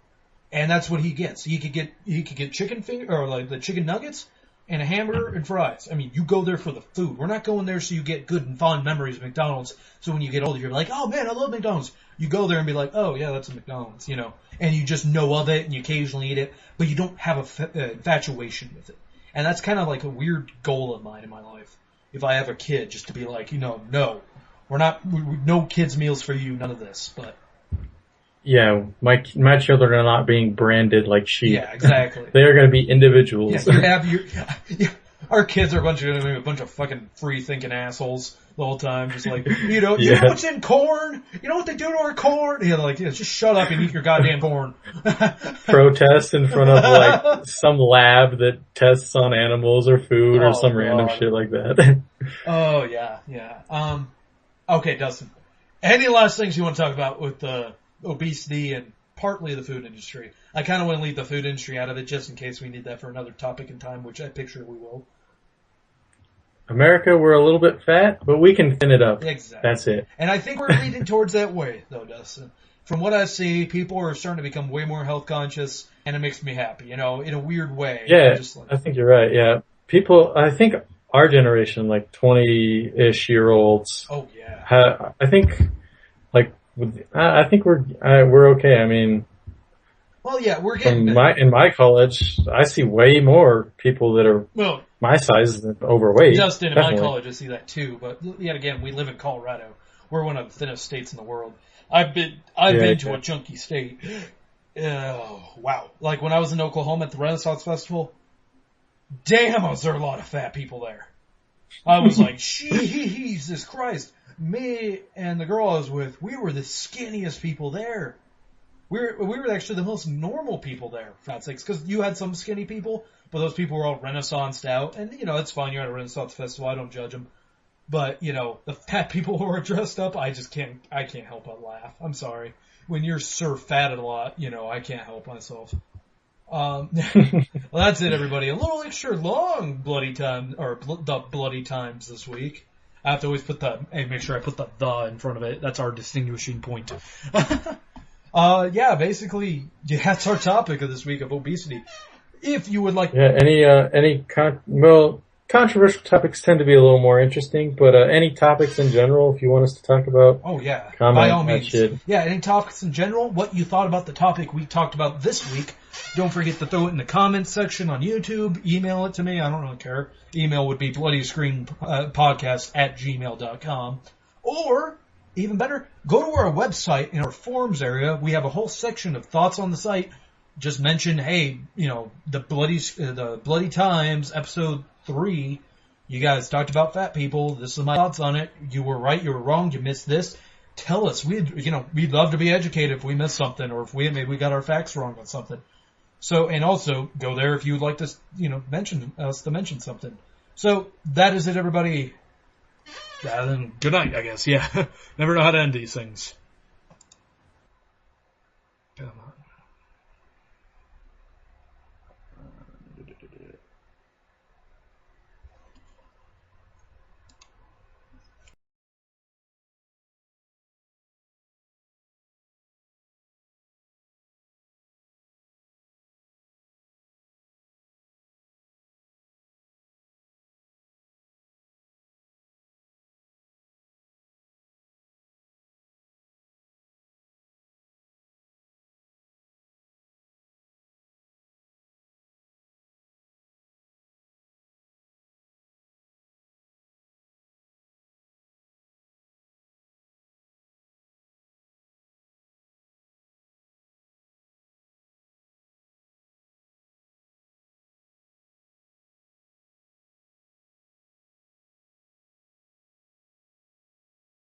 And that's what he gets. He could get chicken finger, or the chicken nuggets, and a hamburger and fries. I mean, you go there for the food. We're not going there so you get good and fond memories of McDonald's. So when you get older, you're like, oh man, I love McDonald's. You go there and be like, oh yeah, that's a McDonald's, and you just know of it and you occasionally eat it, but you don't have a infatuation with it. And that's kind of like a weird goal of mine in my life. If I have a kid, just to be like, no, no kids meals for you, none of this, but. Yeah, my children are not being branded like sheep. Yeah, exactly. They are going to be individuals. Yeah, our kids are a bunch of fucking free thinking assholes the whole time, just like, you know what's in corn? You know what they do to our corn? Just shut up and eat your goddamn corn. Protest in front of some lab that tests on animals or food or some random shit like that. Oh yeah. Okay, Dustin. Any last things you want to talk about with obesity and partly the food industry? I kind of want to leave the food industry out of it just in case we need that for another topic in time, which I picture we will. America, we're a little bit fat, but we can thin it up. Exactly. That's it. And I think we're leading towards that way, though, Dustin. From what I see, people are starting to become way more health conscious, and it makes me happy, in a weird way. Yeah, I think you're right, yeah. People, I think our generation, like 20-ish year olds. Oh, yeah. I think we're okay. I mean, well, yeah, we're getting in my college, I see way more people that are my size than overweight. Justin, in my college, I see that too. But yet again, we live in Colorado. We're one of the thinnest states in the world. I've been to a chunky state. Oh, wow. Like when I was in Oklahoma at the Renaissance Festival, damn, was there a lot of fat people there. I was like, Jesus Christ. Me and the girl I was with, we were the skinniest people there. We were actually the most normal people there, for God's sakes, because you had some skinny people, but those people were all Renaissanced out, and it's fine. You're at a Renaissance festival. I don't judge them. But, the fat people who are dressed up, I can't help but laugh. I'm sorry. When you're fatted a lot, I can't help myself. Well, that's it, everybody. A little extra long bloody time, or the bloody times this week. I have to always make sure I put the in front of it. That's our distinguishing point. Basically, that's our topic of this week of obesity. If you would like... Yeah, controversial topics tend to be a little more interesting, but any topics in general, if you want us to talk about, by all means. Yeah, any topics in general, what you thought about the topic we talked about this week, don't forget to throw it in the comments section on YouTube, email it to me, I don't really care. Email would be bloodyscreenpodcast@gmail.com, or, even better, go to our website in our forums area. We have a whole section of thoughts on the site. Just mention, hey, the Bloody Times episode 3, you guys talked about fat people. This is my thoughts on it. You were right, you were wrong, you missed this. Tell us. We'd love to be educated if we missed something, or if maybe we got our facts wrong on something. So, and also go there if you would like to, mention us to mention something. So that is it, everybody. Then good night, I guess. Yeah, never know how to end these things. Come on.